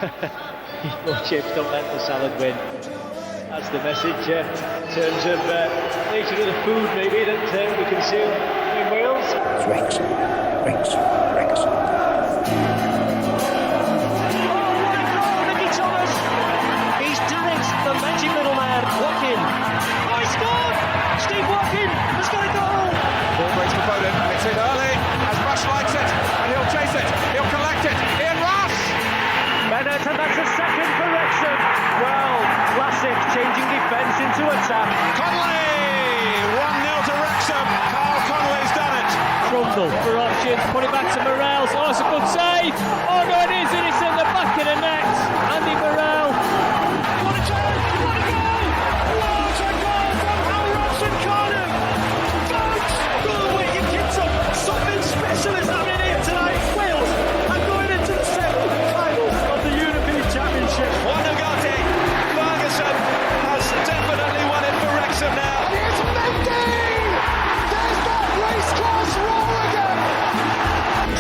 More chips, don't let the salad win. That's the message in terms of nature of the food maybe that we consume in Wales. It's Wrexham. He's done it, the magic little man, Watkin. Oh, he scored! Steve Watkin has got a goal! Ball breaks for Foden, it's in early, as Rush likes it, and he'll chase it, he'll collect it, Ian Rush! Bennett, and that's a second for Wrexham. Well, classic, changing defence into attack. Conley! 1-0 to Wrexham, Carl Conley's done it! Trundle for options, put it back to Morels. Oh, it's a good save! Oh no, it is, and it's in the back of the net. Andy Morel. What a chance! What a goal! What a goal from Al Ross and Cardiff! Folks, good wicket kids up. Something special is happening here tonight. Wales are going into the semi-finals of the European Championship. Wanagate, Ferguson has definitely won it for Wrexham now. And here's Mendy! There's that race-class roar again!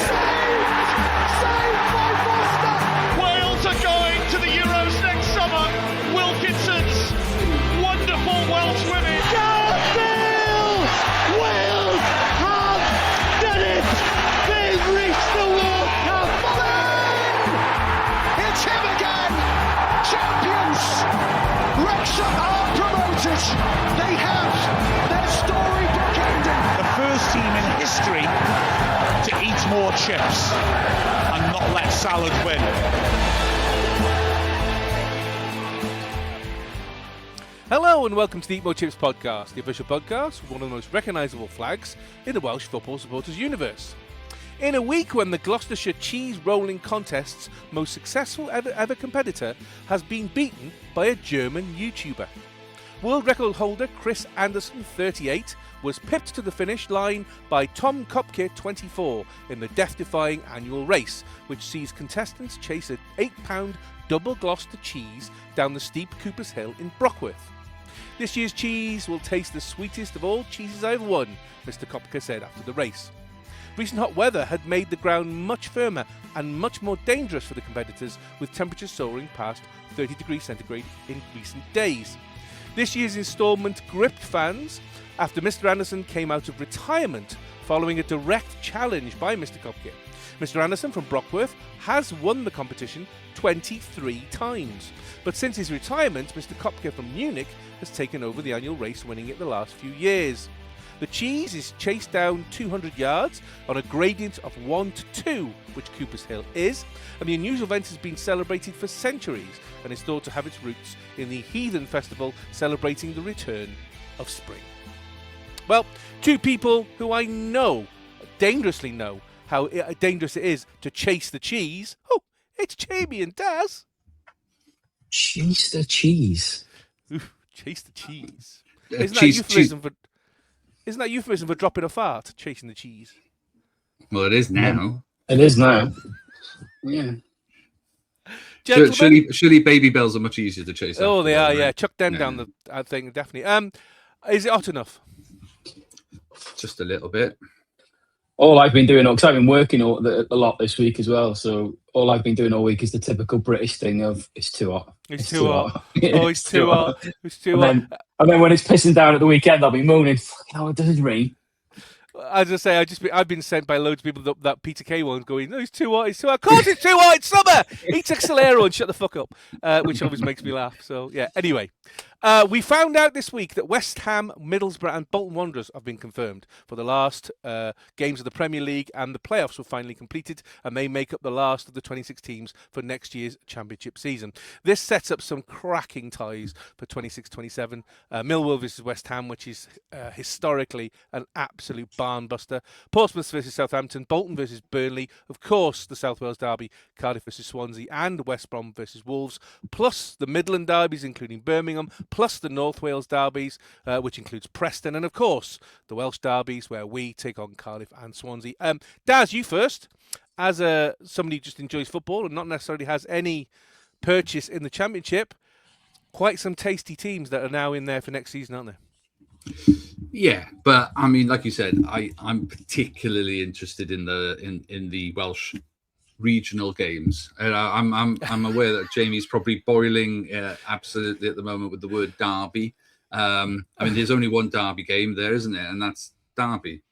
Saved by Foster! Wales are going to the Euros next summer. Wilkinson's wonderful Welsh women. Wales! Wales have done it! They've reached the World Cup! It's him again! Champions! Wrexham are promoted! They have their storybook ending! The first team in history to eat more chips and not let salad win. Hello and welcome to the Eat More Chips podcast, the official podcast with one of the most recognisable flags in the Welsh football supporters universe. In a week when the Gloucestershire cheese rolling contest's most successful ever competitor has been beaten by a German YouTuber. World record holder Chris Anderson, 38, was pipped to the finish line by Tom Kopke, 24, in the death-defying annual race, which sees contestants chase an £8 double Gloucester cheese down the steep Coopers Hill in Brockworth. This year's cheese will taste the sweetest of all cheeses I've won, Mr. Kopke said after the race. Recent hot weather had made the ground much firmer and much more dangerous for the competitors, with temperatures soaring past 30 degrees centigrade in recent days. This year's instalment gripped fans after Mr. Anderson came out of retirement following a direct challenge by Mr. Kopke. Mr. Anderson from Brockworth has won the competition 23 times, but since his retirement, Mr. Kopke from Munich has taken over the annual race, winning it the last few years. The cheese is chased down 200 yards on a gradient of 1 to 2, which Coopers Hill is, and the unusual event has been celebrated for centuries and is thought to have its roots in the heathen festival celebrating the return of spring. Well, two people who I know, dangerously know, how dangerous it is to chase the cheese. Oh, it's Jamie and Daz. Chase the cheese. Oof, chase the cheese. Isn't that euphemism for dropping a fart, chasing the cheese? Well, it is now. It is now. Yeah. Surely baby bells are much easier to chase. Oh, they are, yeah. Chuck them down the thing, definitely. Is it hot enough? Just a little bit. All I've been doing, because I've been working a lot this week as well, so all I've been doing all week is the typical British thing of, it's too hot. It's too hot. Oh, it's too hot. It's too hot. And then when it's pissing down at the weekend, I'll be moaning, fucking hell, it doesn't rain. As I say, I've been sent by loads of people that Peter Kay one going, no, it's too hot, it's too hot. Of course it's too hot, it's summer! Eat Accelero and shut the fuck up, which always makes me laugh. So, yeah, anyway. We found out this week that West Ham, Middlesbrough and Bolton Wanderers have been confirmed for the last games of the Premier League, and the playoffs were finally completed, and they make up the last of the 26 teams for next year's Championship season. This sets up some cracking ties for 26-27. Millwall versus West Ham, which is historically an absolute barn buster. Portsmouth versus Southampton, Bolton versus Burnley, of course the South Wales derby, Cardiff versus Swansea, and West Brom versus Wolves, plus the Midland derbies, including Birmingham, plus the North Wales derbies, which includes Preston, and of course the Welsh derbies where we take on Cardiff and Swansea. Daz, you first. As somebody who just enjoys football and not necessarily has any purchase in the Championship, quite some tasty teams that are now in there for next season, aren't there? Yeah, but I mean, like you said, I'm particularly interested in the Welsh regional games. And I'm aware that Jamie's probably boiling absolutely at the moment with the word derby. I mean, there's only one derby game there, isn't it? And that's Derby.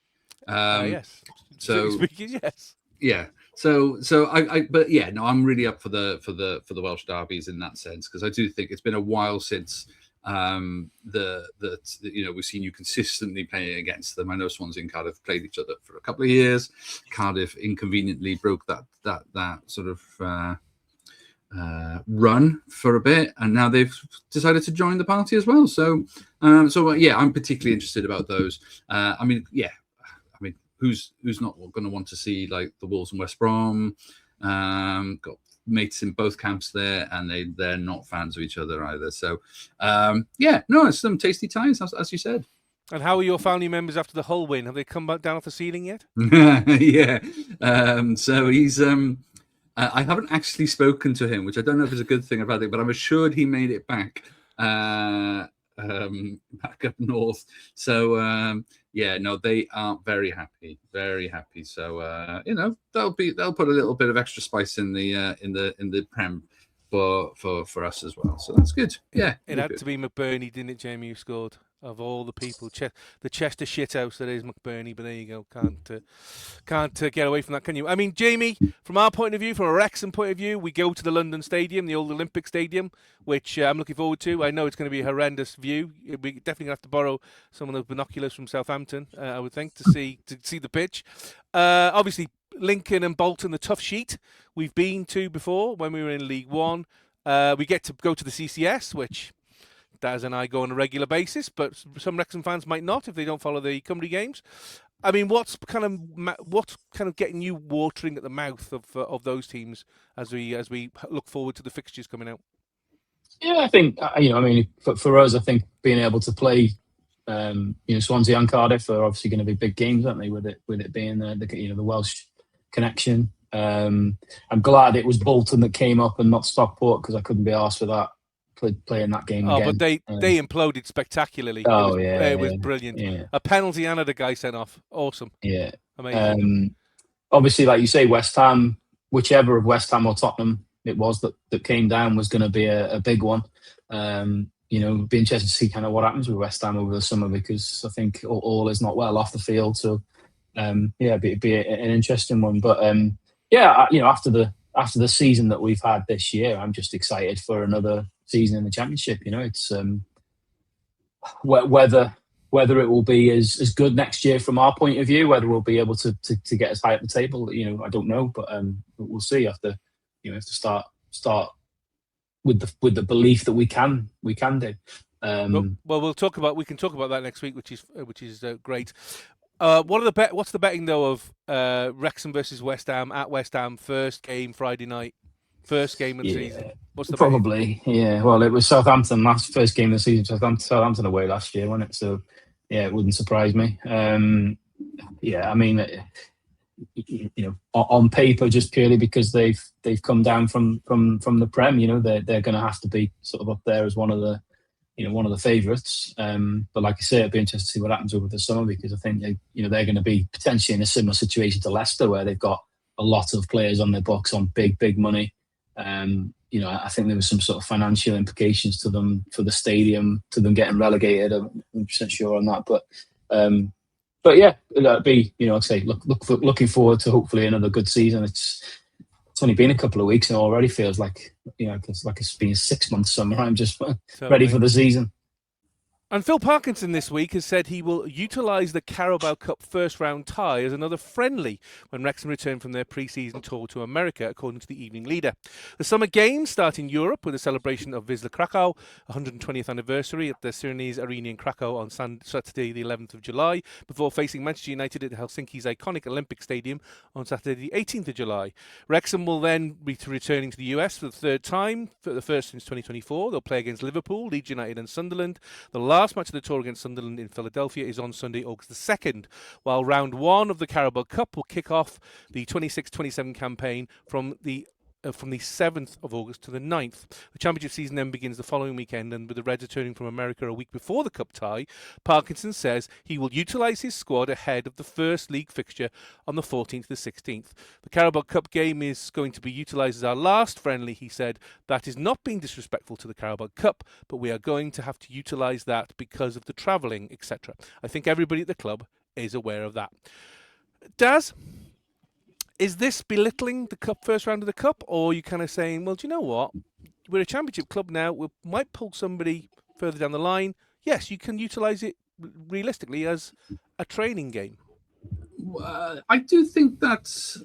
Yes. So Speaking, yes. yeah. So but yeah, no, I'm really up for the Welsh derbies in that sense, because I do think it's been a while since we've seen you consistently playing against them. I know Swansea and Cardiff played each other for a couple of years. Cardiff inconveniently broke that sort of run for a bit, and now they've decided to join the party as well. So yeah, I'm particularly interested about those. I mean, who's not going to want to see like the Wolves and West Brom? Got mates in both camps there, and they're not fans of each other either. So it's some tasty ties, as you said. And how are your family members after the Hull win? Have they come back down off the ceiling yet? Yeah. So he's I haven't actually spoken to him, which I don't know if it's a good thing or bad thing, but I'm assured he made it back back up north. So they are very happy. So they'll put a little bit of extra spice in the Prem for us as well. So that's good. Yeah, it had to be McBurney, didn't it, Jamie? Who scored? Of all the people, the Chester shithouse that is McBurney, but there you go. Can't get away from that, can you? I mean, Jamie, from our point of view, from a Wrexham point of view, we go to the London Stadium, the old Olympic Stadium, which I'm looking forward to. I know it's going to be a horrendous view. We definitely have to borrow some of those binoculars from Southampton, I would think, to see the pitch. Obviously, Lincoln and Bolton, the tough sheet we've been to before when we were in League One. We get to go to the CCS, which Daz and I go on a regular basis, but some Wrexham fans might not if they don't follow the Cymru games. I mean, what's kind of getting you watering at the mouth of those teams as we look forward to the fixtures coming out? Yeah, I think for us, I think being able to play, Swansea and Cardiff are obviously going to be big games, aren't they? With it being the Welsh connection. I'm glad it was Bolton that came up and not Stockport, because I couldn't be arsed with that. Playing that game again. But they imploded spectacularly. It was brilliant. Yeah. A penalty and the guy sent off. Awesome. Yeah. Amazing. Obviously, like you say, West Ham, whichever of West Ham or Tottenham it was that came down, was going to be a big one. Be interested to see kind of what happens with West Ham over the summer, because I think all is not well off the field. So it'd be an interesting one. But after the season that we've had this year, I'm just excited for another season in the Championship. It's whether it will be as good next year from our point of view, whether we'll be able to get as high up the table, I don't know, but we'll see. Have to start with the belief that we can do. Well, we can talk about that next week, which is great. What's the betting though of Wrexham versus West Ham at West Ham, first game Friday night? First game of the season. What's the probably? Yeah. Well, it was Southampton first game of the season. Southampton away last year, wasn't it? So, yeah, it wouldn't surprise me. I mean, on paper, just purely because they've come down from the Prem, they're going to have to be sort of up there as one of the favourites. But like I say, it'd be interesting to see what happens over the summer, because I think they're going to be potentially in a similar situation to Leicester, where they've got a lot of players on their books on big money. I think there was some sort of financial implications to them for the stadium, to them getting relegated. I'm 100% sure on that, but yeah, it'd be I'd say looking forward to hopefully another good season. It's only been a couple of weeks and it already feels like it's been 6 months summer. I'm just ready for the season. And Phil Parkinson this week has said he will utilise the Carabao Cup first round tie as another friendly when Wrexham return from their pre-season tour to America, according to the Evening Leader. The summer games start in Europe with a celebration of Wisla Krakow, 120th anniversary at the Syrianese Arena in Krakow on Saturday the 11th of July, before facing Manchester United at Helsinki's iconic Olympic Stadium on Saturday the 18th of July. Wrexham will then be returning to the US for the third time, for the first since 2024. They'll play against Liverpool, Leeds United and Sunderland. The last match of the tour against Sunderland in Philadelphia is on Sunday, August the 2nd, while round one of the Carabao Cup will kick off the 26-27 campaign from the from the 7th of August to the 9th. The championship season then begins the following weekend, and with the Reds returning from America a week before the cup tie, Parkinson says he will utilise his squad ahead of the first league fixture on the 14th to the 16th. The Carabao Cup game is going to be utilised as our last friendly, he said. That is not being disrespectful to the Carabao Cup, but we are going to have to utilise that because of the travelling, etc. I think everybody at the club is aware of that. Daz, is this belittling the cup first round of the cup, or are you kind of saying, well, do you know what? We're a championship club now. We might pull somebody further down the line. Yes, you can utilise it realistically as a training game. I do think that's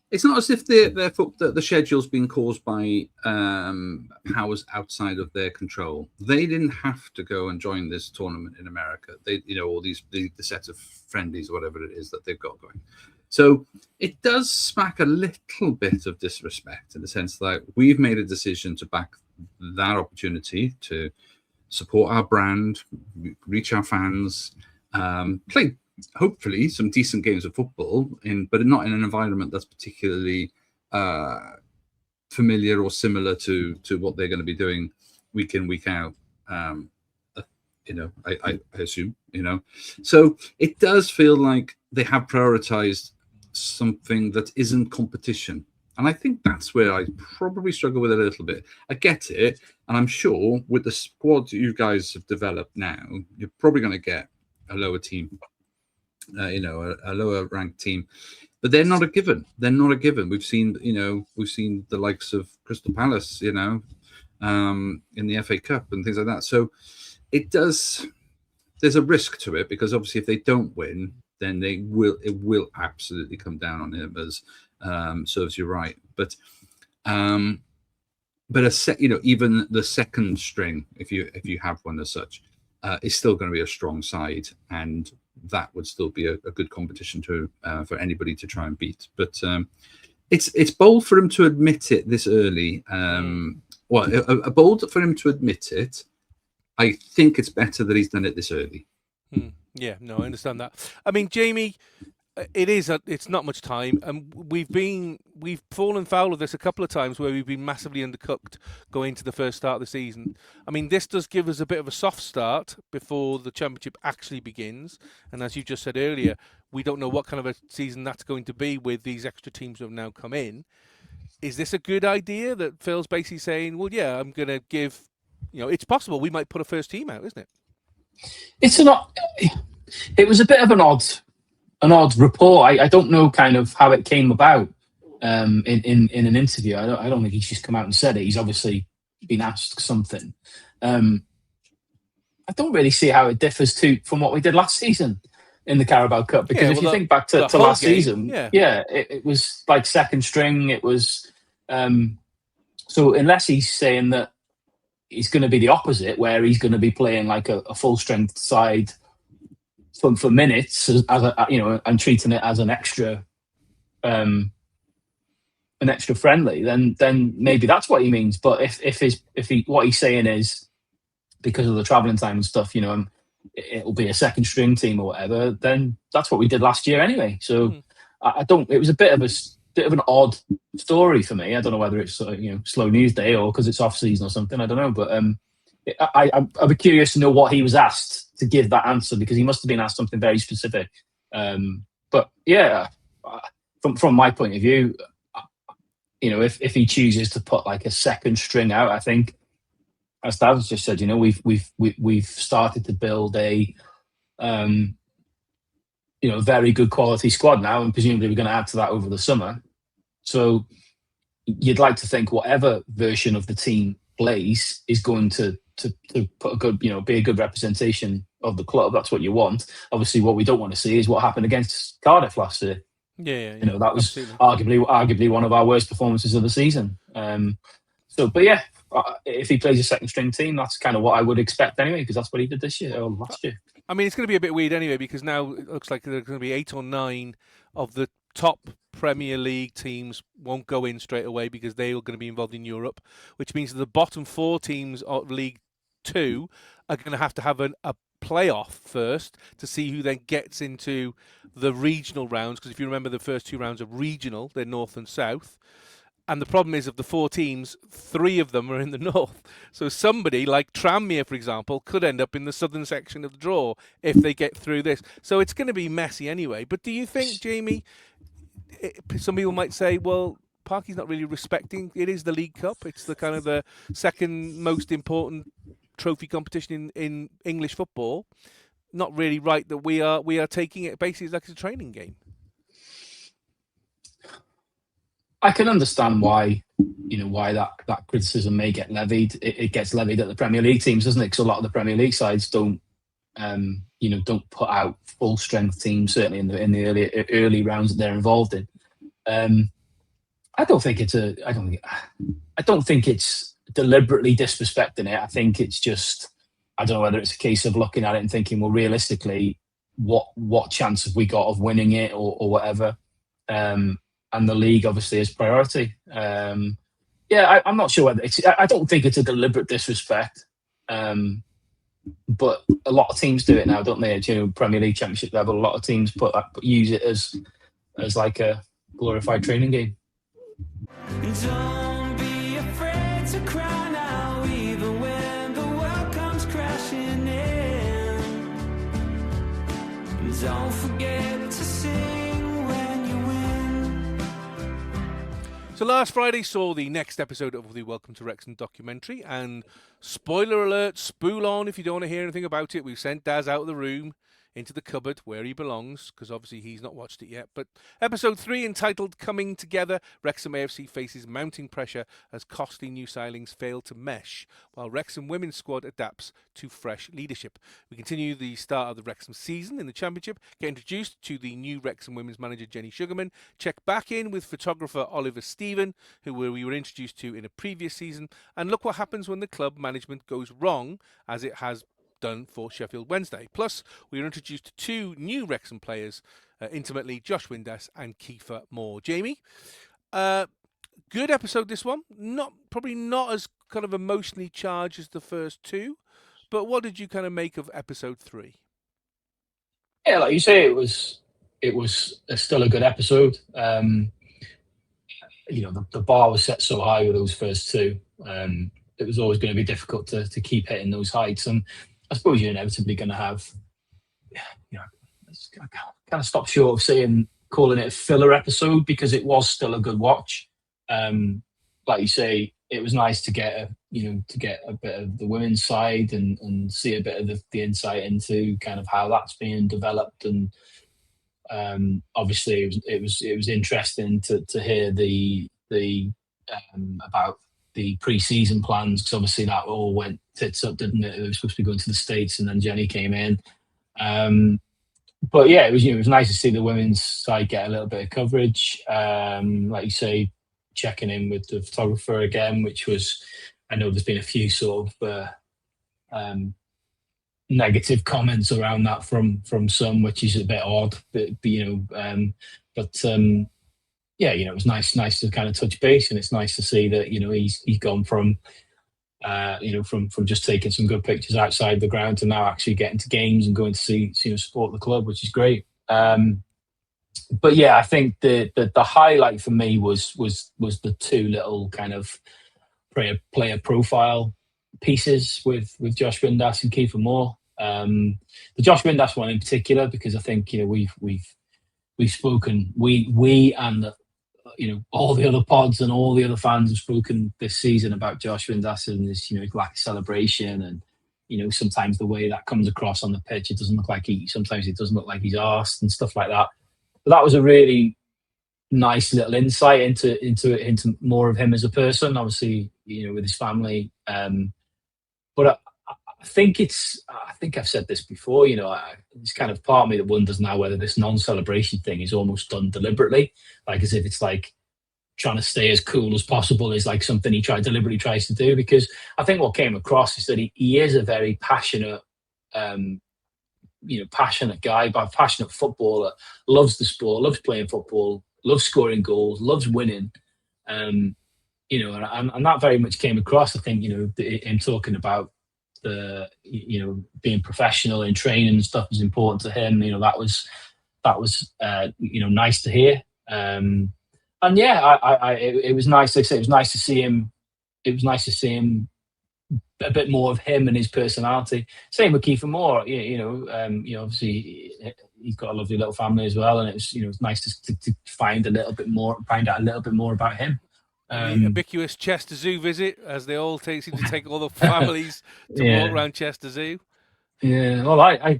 it's not as if the schedule's been caused by powers outside of their control. They didn't have to go and join this tournament in America. They, all the set of friendlies or whatever it is that they've got going. So it does smack a little bit of disrespect in the sense that we've made a decision to back that opportunity to support our brand, reach our fans, play hopefully some decent games of football, but not in an environment that's particularly familiar or similar to what they're going to be doing week in, week out. I assume, So it does feel like they have prioritized something that isn't competition. And I think that's where I probably struggle with it a little bit. I get it. And I'm sure with the squad you guys have developed now, you're probably going to get a lower team, a lower ranked team. But they're not a given. They're not a given. We've seen the likes of Crystal Palace, in the FA Cup and things like that. So there's a risk to it because obviously if they don't win, then it will absolutely come down on him as serves you right. But even the second string, if you have one as such, is still going to be a strong side, and that would still be a good competition for anybody to try and beat. But it's bold for him to admit it this early. Bold for him to admit it. I think it's better that he's done it this early. Yeah, no, I understand that. I mean, Jamie, it's not much time, and we've fallen foul of this a couple of times where we've been massively undercooked going to the first start of the season. I mean, this does give us a bit of a soft start before the championship actually begins, and as you just said earlier, we don't know what kind of a season that's going to be with these extra teams who have now come in. Is this a good idea that Phil's basically saying, well, yeah, I'm going to give, it's possible we might put a first team out, isn't it? It was a bit of an odd report. I don't know kind of how it came about in an interview. I don't think he's just come out and said it. He's obviously been asked something. I don't really see how it differs from what we did last season in the Carabao Cup, because if you think back to last season, it was like second string. It was so unless he's saying that he's going to be the opposite, where he's going to be playing like a full strength side for minutes, as and treating it as an extra friendly, then maybe that's what he means. But if what he's saying is because of the travelling time and stuff, it'll be a second string team or whatever, then that's what we did last year anyway. So it was a bit of an odd story for me. I don't know whether it's slow news day or because it's off season or something. I don't know, but I'd be curious to know what he was asked to give that answer, because he must have been asked something very specific. But yeah, from my point of view, if he chooses to put like a second string out, I think, as Dav's just said, we've started to build a very good quality squad now, and presumably we're going to add to that over the summer. So you'd like to think whatever version of the team plays is going to put a good, be a good representation of the club. That's what you want. Obviously, what we don't want to see is what happened against Cardiff last year. Yeah. That was arguably one of our worst performances of the season. But yeah, if he plays a second string team, that's kind of what I would expect anyway, because that's what he did this year or last year. I mean, it's going to be a bit weird anyway, because now it looks like there are going to be 8 or 9 of the top Premier League teams won't go in straight away because they are going to be involved in Europe, which means that the bottom 4 teams of League 2 are going to have a playoff first to see who then gets into the regional rounds, because if you remember, the first 2 rounds are regional, they're north and south. And the problem is, of the 4 teams, 3 of them are in the north. So somebody like Tranmere, for example, could end up in the southern section of the draw if they get through this. So it's going to be messy anyway. But do you think, Jamie, some people might say, well, Parky's not really respecting, it is the League Cup. It's the kind of the second most important trophy competition in English football. Not really right that we are taking it basically like it's a training game. I can understand why that criticism may get levied. It gets levied at the Premier League teams, doesn't it? Because a lot of the Premier League sides don't put out full strength teams, certainly in the early rounds that they're involved in. I don't think it's deliberately disrespecting it. I think it's just, I don't know whether it's a case of looking at it and thinking, well, realistically, what chance have we got of winning it or whatever. And the league obviously is priority. I'm not sure whether I don't think it's a deliberate disrespect. But a lot of teams do it now, don't they? Premier League, Championship level, a lot of teams use it as like a glorified training game. Don't be afraid to cry now, even when the world comes crashing in. Don't forget to sing when you win. So last Friday saw the next episode of the Welcome to Wrexham documentary, and spoiler alert, spool on if you don't want to hear anything about it. We've sent Daz out of the room into the cupboard where he belongs, because obviously he's not watched it yet. But episode 3, entitled Coming Together, Wrexham AFC faces mounting pressure as costly new signings fail to mesh, while Wrexham women's squad adapts to fresh leadership. We continue the start of the Wrexham season in the Championship, get introduced to the new Wrexham women's manager Jenny Sugarman, check back in with photographer Oliver Stephen, who we were introduced to in a previous season, and look what happens when the club management goes wrong, as it has done for Sheffield Wednesday. Plus, we were introduced to 2 new Wrexham players intimately, Josh Windass and Kiefer Moore. Jamie, good episode this one. Probably not as kind of emotionally charged as the first 2, but what did you kind of make of episode 3? Yeah, like you say, it was still a good episode. The bar was set so high with those first 2. It was always going to be difficult to keep hitting those heights, and I suppose you're inevitably going to have, I kind of stop short of calling it a filler episode, because it was still a good watch. Like you say, it was nice to get a bit of the women's side and see a bit of the insight into kind of how that's being developed, and obviously it was interesting to hear the about the pre-season plans, because obviously that all went tits up, didn't it? It was supposed to be going to the States, and then Jenny came in. But yeah, it was nice to see the women's side get a little bit of coverage. Like you say, checking in with the photographer again, which was, I know there's been a few sort of negative comments around that from some, which is a bit odd. Yeah, it was nice to kind of touch base, and it's nice to see that he's gone from from just taking some good pictures outside the ground to now actually getting to games and going to see support the club, which is great. But yeah, I think the highlight for me was the 2 little kind of player profile pieces with Josh Windass and Kiefer Moore. The Josh Windass one in particular, because I think we've spoken, we and all the other pods and all the other fans have spoken this season about Josh Windass and his lack of celebration, and sometimes the way that comes across on the pitch, it doesn't look like sometimes it doesn't look like he's arsed and stuff like that. But that was a really nice little insight into more of him as a person, obviously with his family. But I think I've said this before. It's kind of part of me that wonders now whether this non-celebration thing is almost done deliberately, like as if it's like trying to stay as cool as possible is like something he deliberately tries to do. Because I think what came across is that he is a very passionate, passionate guy, but passionate footballer, loves the sport, loves playing football, loves scoring goals, loves winning. And that very much came across. I think him talking about the being professional in training and stuff is important to him. That was nice to hear. And yeah, it was nice. Like I say, it was nice to see him. It was nice to see him a bit more of him and his personality. Same with Kiefer Moore. Obviously he's got a lovely little family as well, and it's nice to find out a little bit more about him. The ubiquitous Chester Zoo visit, as they all seem to take all the families to walk around Chester Zoo. Yeah, well, I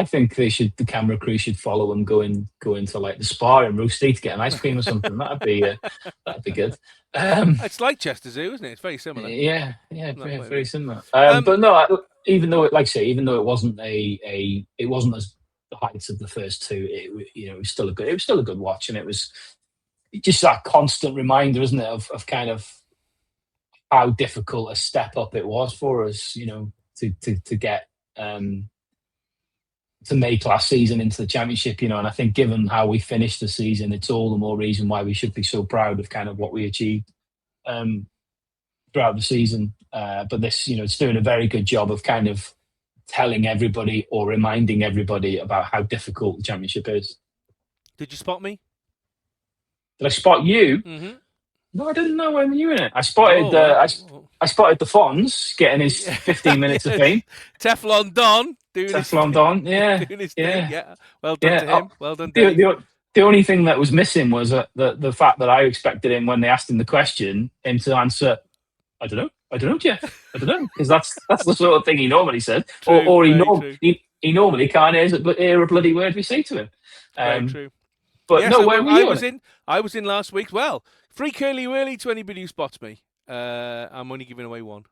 think the camera crew should follow him, go into like the spa in Roosty to get an ice cream or something. That'd be good. It's like Chester Zoo, isn't it? It's very similar. Yeah, very similar. But no, even though it wasn't it wasn't as the heights of the first two, it was still a good watch, and it was just that constant reminder, isn't it, of kind of how difficult a step up it was for us, to get to make last season into the championship, and I think given how we finished the season, it's all the more reason why we should be so proud of kind of what we achieved throughout the season. But this, it's doing a very good job of kind of telling everybody or reminding everybody about how difficult the championship is. Did you spot me? Did I spot you? Mm-hmm. No, I didn't know when you were in it. I spotted I spotted the Fonz getting his 15 minutes of fame. Teflon Don doing Teflon Don, yeah. Doing his thing, yeah. Well done to him. Well done, Dave. Dave. The only thing that was missing was the fact that I expected him, when they asked him the question, him to answer, I don't know, Jeff. I don't know, because that's the sort of thing he normally said. True, or he normally can't hear a bloody word we say to him. Very true. But yes, no, where were you? I was in last week. Well, free curly whirly to anybody who spots me. I'm only giving away one.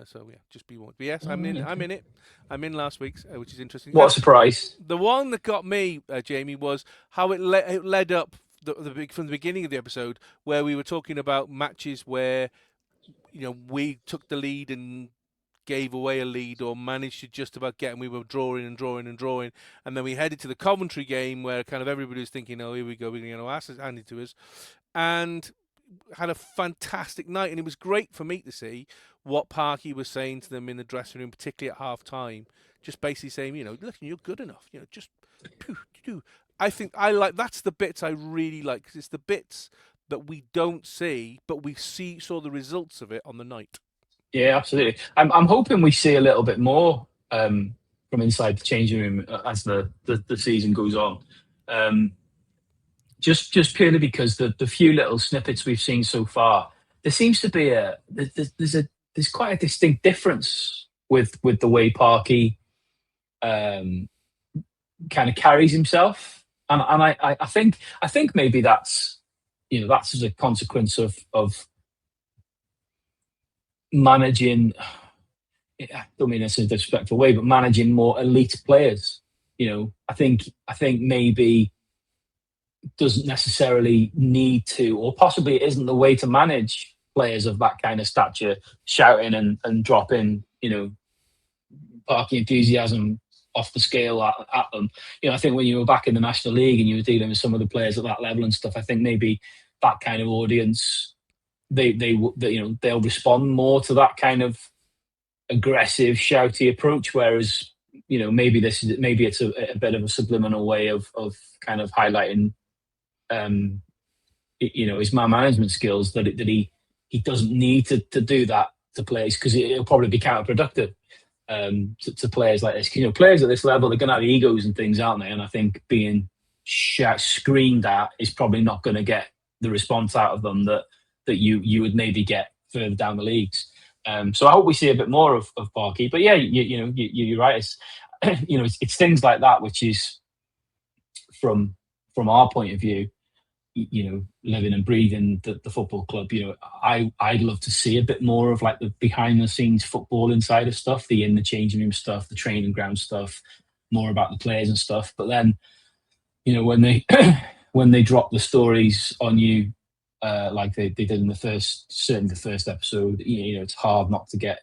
So yeah, just be one. But yes, I'm in it. I'm in last week's, which is interesting. What a surprise! The one that got me, Jamie, was how it led up from the beginning of the episode, where we were talking about matches where we took the lead and gave away a lead, or managed to just about get, and we were drawing, and then we headed to the Coventry game where kind of everybody was thinking, oh, here we go, we're going to get our asses handed to us, and had a fantastic night. And it was great for me to see what Parky was saying to them in the dressing room, particularly at half time, just basically saying, listen, you're good enough, just I think that's the bits I really like, because it's the bits that we don't see, but we saw the results of it on the night. Yeah, absolutely. I'm hoping we see a little bit more from inside the changing room as the season goes on. Just purely because the few little snippets we've seen so far, there seems to be there's quite a distinct difference with the way Parky kind of carries himself, and I think maybe that's as a consequence of managing, I don't mean this in a disrespectful way, but managing more elite players. I think maybe doesn't necessarily need to, or possibly it isn't the way to manage players of that kind of stature, shouting and dropping, Parky enthusiasm off the scale at them. I think when you were back in the National League and you were dealing with some of the players at that level and stuff, I think maybe that kind of audience, they'll respond more to that kind of aggressive, shouty approach. Whereas, maybe it's a bit of a subliminal way of kind of highlighting, his man management skills, that he doesn't need to do that to players, because it'll probably be counterproductive to players like this. Players at this level, they're going to have egos and things, aren't they? And I think being screamed at is probably not going to get the response out of them that you would maybe get further down the leagues. So I hope we see a bit more of Parky. But yeah, you're right. It's it's things like that which is from our point of view, living and breathing the football club. I'd love to see a bit more of like the behind the scenes football inside of stuff, the in the changing room stuff, the training ground stuff, more about the players and stuff. But then, when they when they drop the stories on you, like they did in the first episode, it's hard not to get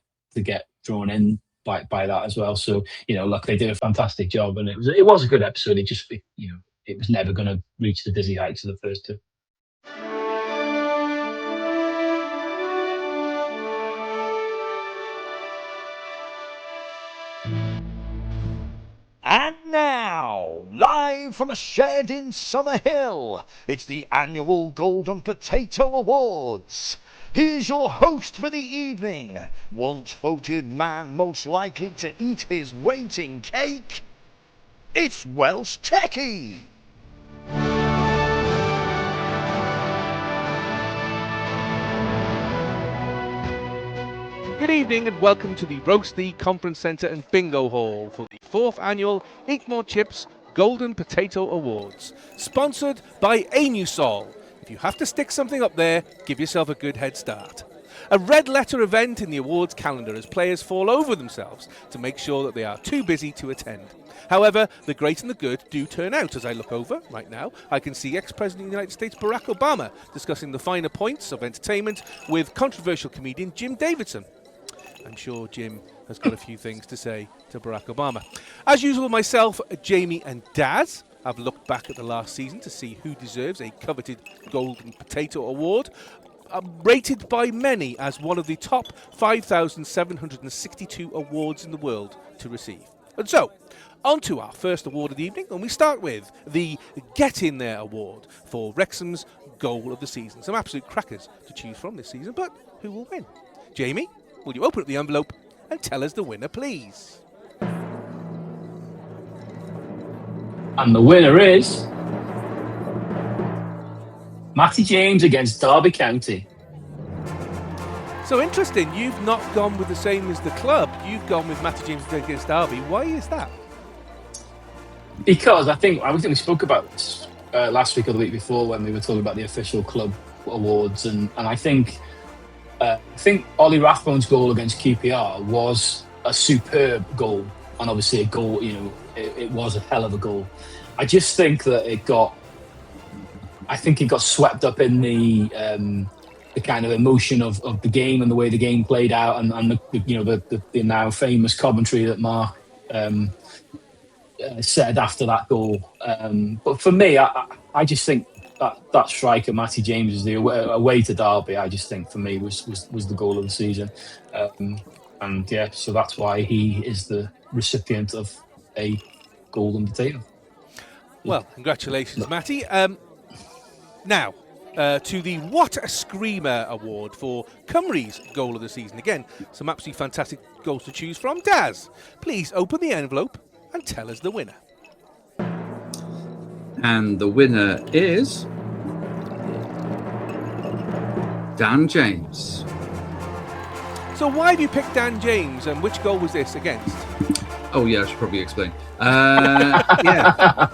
drawn in by that as well. So look, they did a fantastic job, and it was a good episode. It just it was never going to reach the dizzy heights of the first two. And now, live live from a shed in Summerhill. It's the annual Golden Potato Awards. Here's your host for the evening, once voted man most likely to eat his weight in cake. It's Welshtechie. Good evening and welcome to the Roasty Conference Centre and Bingo Hall for the 4th annual Eat More Chips Golden Potato Awards, sponsored by Anusol. If you have to stick something up there, give yourself a good head start. A red letter event in the awards calendar as players fall over themselves to make sure that they are too busy to attend. However, the great and the good do turn out. As I look over right now, I can see ex-President of the United States Barack Obama discussing the finer points of entertainment with controversial comedian Jim Davidson. I'm sure Jim has got a few things to say to Barack Obama. As usual, myself, Jamie and Daz have looked back at the last season to see who deserves a coveted Golden Potato Award, rated by many as one of the top 5,762 awards in the world to receive. And so, on to our first award of the evening, and we start with the Get In There Award for Wrexham's Goal of the Season. Some absolute crackers to choose from this season, but who will win? Jamie, will you open up the envelope and tell us the winner, please? And the winner is Matty James against Derby County. So interesting, you've not gone with the same as the club. You've gone with Matty James against Derby. Why is that? Because I think we spoke about this last week or the week before when we were talking about the official club awards, and I think Ollie Rathbone's goal against QPR was a superb goal, and obviously a goal, it was a hell of a goal. I just think that it got swept up in the kind of emotion of the game and the way the game played out, and the now famous commentary that Mark said after that goal. But for me, I just think that striker, Matty James, is the away to Derby. I just think for me was the goal of the season, and yeah, so that's why he is the recipient of a Golden Potato. Well, congratulations, Matty. Now, to the What a Screamer Award for Cymru's Goal of the Season. Again, some absolutely fantastic goals to choose from. Daz, please open the envelope and tell us the winner. And the winner is Dan James. So why have you picked Dan James, and which goal was this against? Oh yeah, I should probably explain. Yeah.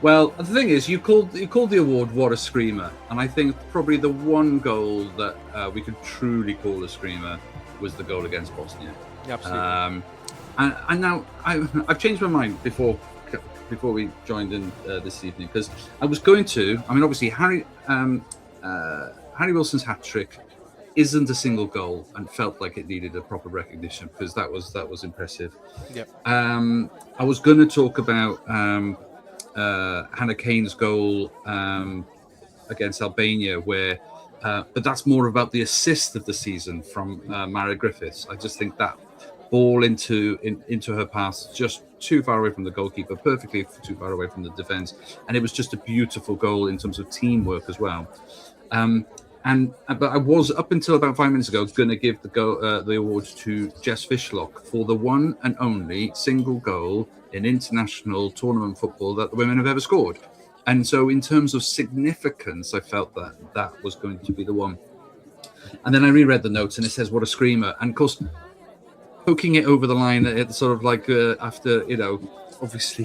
Well, the thing is, you called the award "What a Screamer," and I think probably the one goal that we could truly call a screamer was the goal against Bosnia. Yeah, absolutely. And now I've changed my mind before we joined in this evening, because I was going to. I mean, obviously Harry Wilson's hat trick isn't a single goal, and felt like it needed a proper recognition, because that was impressive. Yep. I was going to talk about Hannah Kane's goal against Albania, where, but that's more about the assist of the season from Mara Griffiths. I just think that ball into her pass, just too far away from the goalkeeper, perfectly too far away from the defence, and it was just a beautiful goal in terms of teamwork as well. But I was, up until about 5 minutes ago, going to give the award to Jess Fishlock for the one and only single goal in international tournament football that the women have ever scored. And so in terms of significance, I felt that was going to be the one. And then I reread the notes, and it says, "What a screamer." And of course, poking it over the line, it's sort of like after, obviously,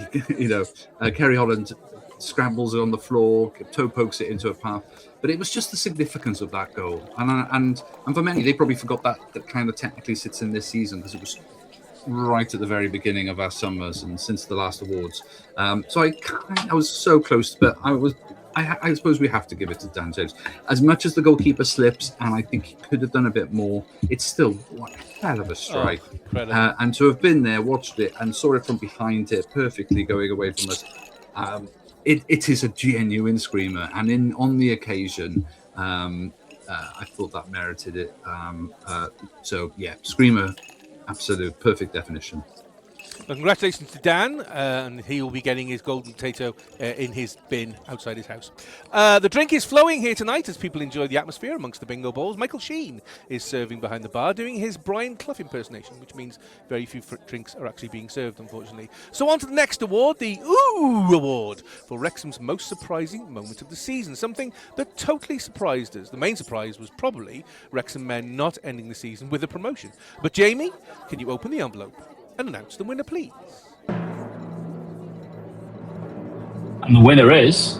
Kerry Holland scrambles it on the floor, toe pokes it into a path. But it was just the significance of that goal. And for many, they probably forgot that kind of technically sits in this season, because it was right at the very beginning of our summers and since the last awards. So I was so close, but I suppose we have to give it to Dan James. As much as the goalkeeper slips, and I think he could have done a bit more, it's still one hell of a strike. And to have been there, watched it, and saw it from behind it, perfectly going away from us, it is a genuine screamer. And on the occasion, I thought that merited it. So yeah, screamer, absolute perfect definition. Well, congratulations to Dan, and he will be getting his golden potato in his bin outside his house. The drink is flowing here tonight as people enjoy the atmosphere amongst the bingo balls. Michael Sheen is serving behind the bar, doing his Brian Clough impersonation, which means very few drinks are actually being served, unfortunately. So on to the next award, the Ooh Award for Wrexham's most surprising moment of the season. Something that totally surprised us. The main surprise was probably Wrexham men not ending the season with a promotion. But Jamie, can you open the envelope and announce the winner, please? And the winner is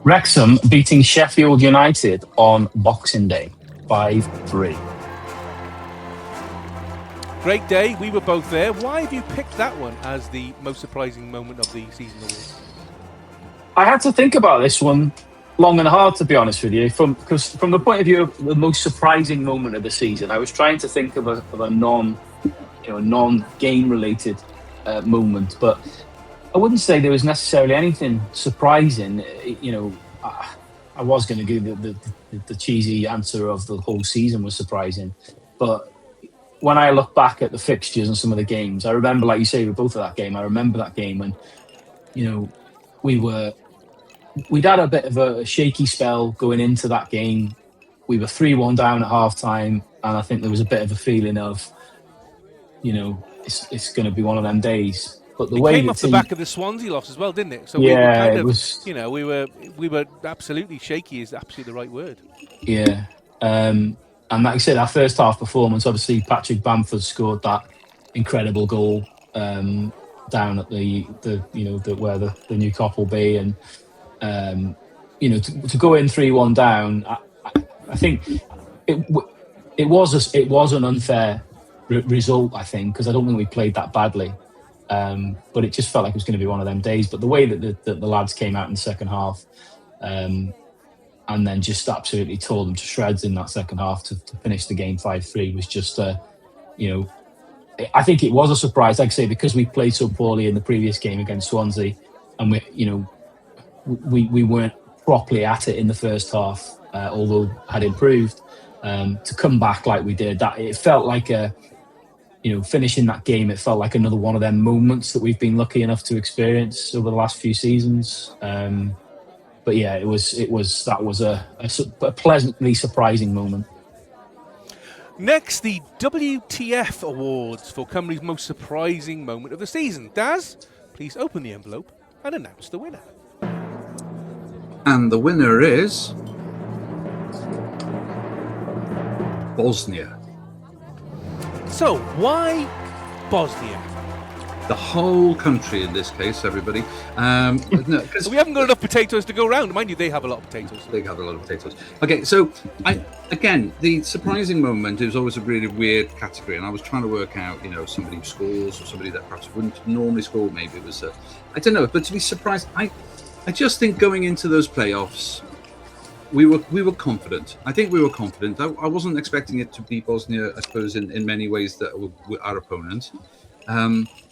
Wrexham beating Sheffield United on Boxing Day, 5-3. Great day. We were both there. Why have you picked that one as the most surprising moment of the season award? I had to think about this one long and hard, to be honest with you, because from the point of view of the most surprising moment of the season, I was trying to think of a non-game related moment, but I wouldn't say there was necessarily anything surprising. I was going to give the cheesy answer of the whole season was surprising, but when I look back at the fixtures and some of the games, I remember, like you say, with both of that game, I remember that game when, we'd had a bit of a shaky spell going into that game. We were 3-1 down at half time, and I think there was a bit of a feeling of, it's going to be one of them days. But the way came off the back of the Swansea loss as well, didn't it? So yeah, we were absolutely shaky is absolutely the right word. Yeah. And like I said, our first half performance, obviously Patrick Bamford scored that incredible goal down at the where the new cop will be, and to go in 3-1 down, I think it was an unfair result, I think, because I don't think we played that badly, but it just felt like it was going to be one of them days. But the way that the lads came out in the second half, and then just absolutely tore them to shreds in that second half to finish the game 5-3 was just, I think it was a surprise, like I say, because we played so poorly in the previous game against Swansea, and we weren't properly at it in the first half, although had improved. To come back like we did, that it felt like finishing that game, it felt like another one of them moments that we've been lucky enough to experience over the last few seasons. But yeah, that was a pleasantly surprising moment. Next, the WTF Awards for Cymru's most surprising moment of the season. Daz, please open the envelope and announce the winner. And the winner is Bosnia. So, why Bosnia? The whole country in this case, everybody. No, we haven't got enough potatoes to go around. Mind you, they have a lot of potatoes. They have a lot of potatoes. Okay, so the surprising moment is always a really weird category, and I was trying to work out, somebody who scores or somebody that perhaps wouldn't normally score. Maybe it was, I don't know, but to be surprised, I just think going into those playoffs, we were confident. I think we were confident. I wasn't expecting it to be Bosnia, I suppose, in many ways that were our opponent.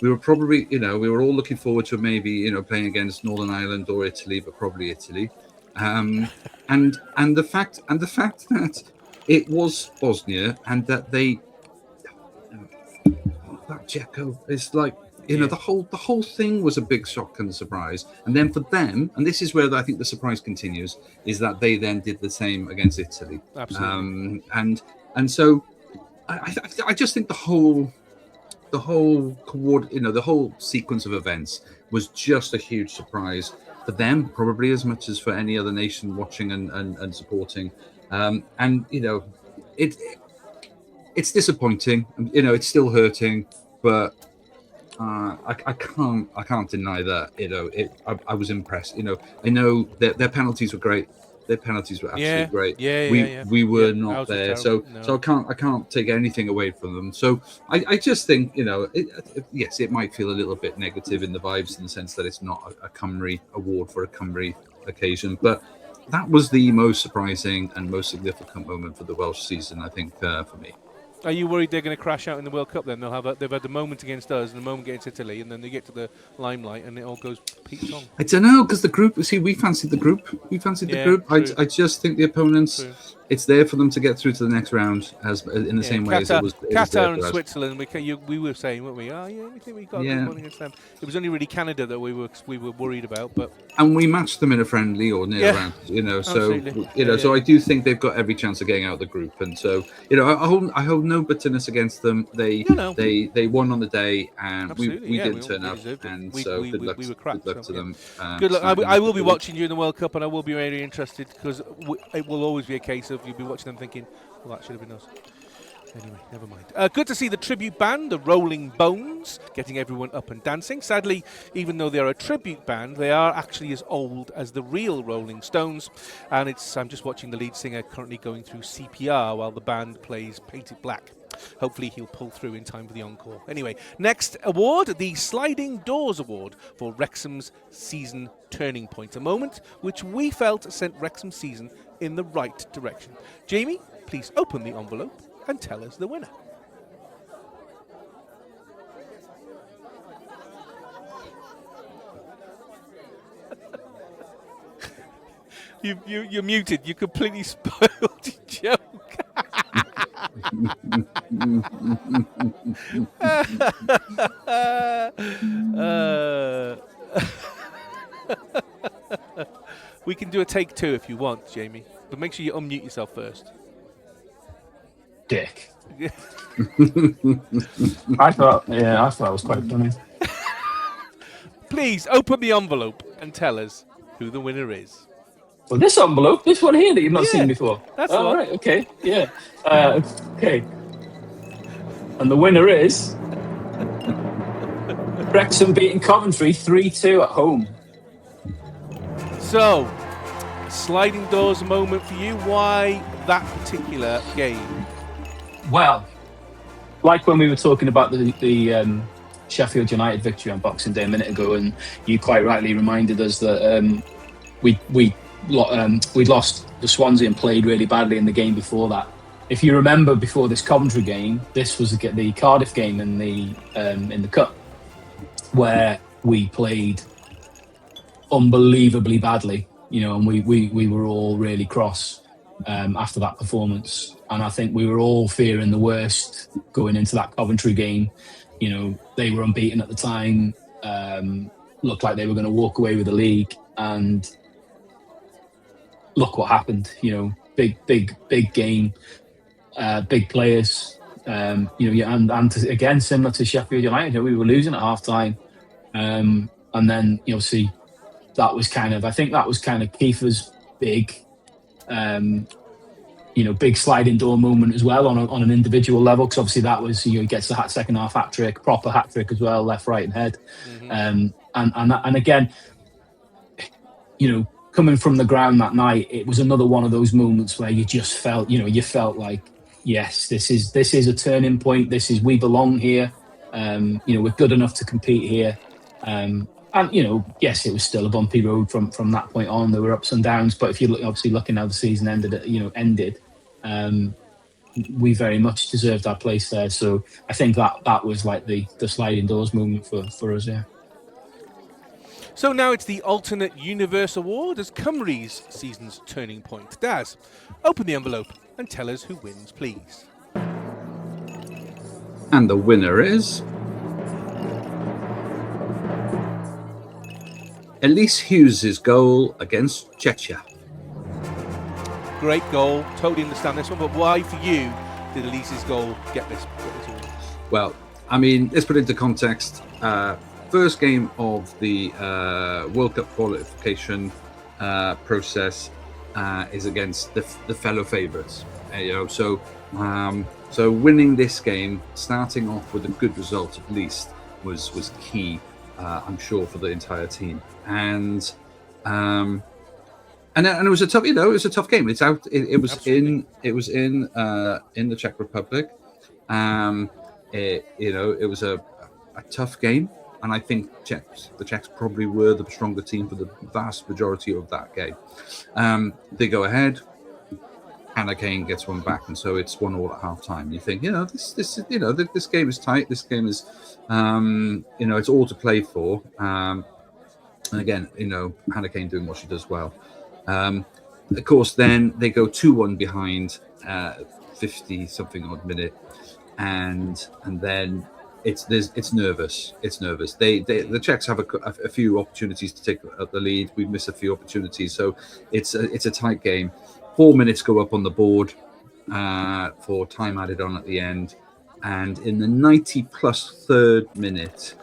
We were probably, we were all looking forward to maybe, playing against Northern Ireland or Italy, but probably Italy. And the fact that it was Bosnia and that that Dzeko is like, the whole thing was a big shock and surprise. And then for them, and this is where I think the surprise continues, is that they then did the same against Italy. Absolutely. And so I just think the whole the whole sequence of events was just a huge surprise for them, probably as much as for any other nation watching and supporting. It's disappointing. It's still hurting, but I can't deny that. I was impressed. I know their penalties were great. Their penalties were absolutely great. We were not there, so I can't take anything away from them. So I just think yes, it might feel a little bit negative in the vibes in the sense that it's not a Cymru award for a Cymru occasion, but that was the most surprising and most significant moment for the Welsh season, I think, for me. Are you worried they're going to crash out in the World Cup then? They've had the moment against us and the moment against Italy, and then they get to the limelight and it all goes Pete Song. I don't know, because the group, see, we fancied the group. The group. I just think the opponents, it's there for them to get through to the next round as in the same way as it was. Qatar and Switzerland, we were saying, weren't we? Oh, yeah, we think we got one against them. It was only really Canada that we were worried about, but and we matched them in a friendly or near round, absolutely. So I do think they've got every chance of getting out of the group, and so I hold no bitterness against them. They won on the day, and we didn't turn up, and good luck to them. Good luck. I will be watching you in the World Cup, and I will be very interested because it will always be a case of you'll be watching them thinking, well, that should have been us. Anyway, never mind. Good to see the tribute band, the Rolling Bones, getting everyone up and dancing. Sadly, even though they're a tribute band, they are actually as old as the real Rolling Stones. And I'm just watching the lead singer currently going through CPR while the band plays Paint It Black. Hopefully he'll pull through in time for the encore. Anyway, next award, the Sliding Doors Award for Wrexham's season turning point. A moment which we felt sent Wrexham's season in the right direction. Jamie, please open the envelope and tell us the winner. You're muted. You completely spoiled your joke. We can do a take 2 if you want, Jamie, but make sure you unmute yourself first. Dick. I thought it was quite funny. Please open the envelope and tell us who the winner is. Well, this envelope, this one here that you've not seen before. That's the one. Right, okay, yeah. Okay. And the winner is Wrexham beating Coventry 3-2 at home. So, sliding doors moment for you. Why that particular game? Well, like when we were talking about the Sheffield United victory on Boxing Day a minute ago, and you quite rightly reminded us that we'd lost the Swansea and played really badly in the game before that. If you remember, before this Coventry game, this was the Cardiff game in the Cup, where we played unbelievably badly, and we were all really cross after that performance. And I think we were all fearing the worst going into that Coventry game. They were unbeaten at the time, looked like they were going to walk away with the league, and look what happened. Big game, big players. Again, similar to Sheffield United, we were losing at half time, and then see that was kind of Kiefer's big. Big sliding door moment as well on an individual level, because obviously that was he gets the second half hat trick, proper hat trick as well, left, right, and head. And again, coming from the ground that night, it was another one of those moments where you just felt, you felt like, yes, this is a turning point. We belong here. We're good enough to compete here. And yes, it was still a bumpy road from that point on. There were ups and downs, but if you looking how the season ended, we very much deserved our place there. So I think that was like the sliding doors moment for us. Yeah. So now it's the Alternate Universe Award as Cymru's season's turning point. Daz, open the envelope and tell us who wins, please. And the winner is Elise Hughes' goal against Welshtechie. Great goal. Totally understand this one, but why for you did Elise's goal get this award? Well, I mean, let's put it into context. First game of the World Cup qualification process is against the fellow favourites. So winning this game, starting off with a good result at least, was key. I'm sure for the entire team, and it was a tough, it was a tough game. It's out. It was Absolutely. in the Czech Republic. It was a tough game, and I think the Czechs probably were the stronger team for the vast majority of that game. They go ahead. Hannah Kane gets one back, and so it's 1-1 at half time. You think, this game is tight. This game is, it's all to play for. And again, Hannah Kane doing what she does well. Of course, then they go 2-1 behind, 50 something odd minute, and then it's nervous. It's nervous. The Czechs have a few opportunities to take up the lead. We miss a few opportunities, so it's a tight game. 4 minutes go up on the board for time added on at the end, and in the 90+ third minute,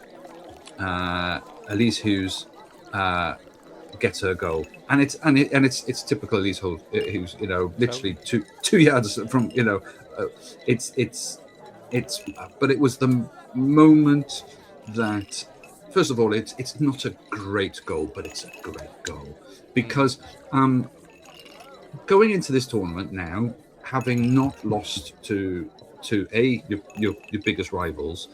Elise Hughes gets her goal, and it's typical Elise Hughes. Literally two yards from. But it was the moment that, first of all, it's not a great goal, but it's a great goal because going into this tournament now, having not lost to your biggest rivals,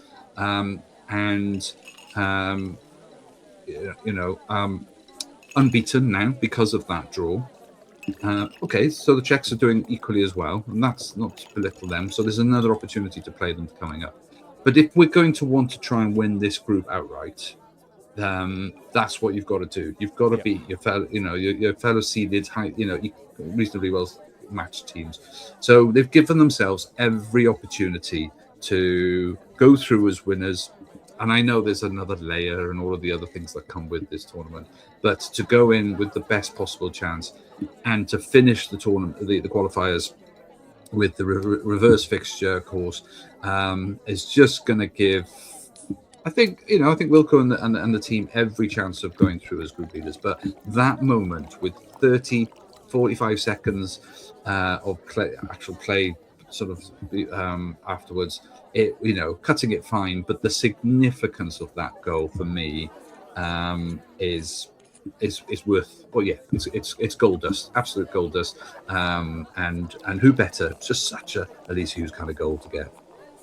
unbeaten now because of that draw. Okay, so the Czechs are doing equally as well, and that's not to belittle them. So there's another opportunity to play them coming up. But if we're going to want to try and win this group outright, that's what you've got to do. You've got to beat your fellow seeded, reasonably well matched teams. So they've given themselves every opportunity to go through as winners. And I know there's another layer and all of the other things that come with this tournament, but to go in with the best possible chance and to finish the tournament, the qualifiers with the reverse fixture, of course, is just going to give, I think Wilco and the team every chance of going through as group leaders. But that moment with 45 seconds of actual play sort of afterwards, cutting it fine, but the significance of that goal for me is worth. Well, yeah, it's gold dust, absolute gold dust. And who better? Just such a Elise Hughes kind of goal to get.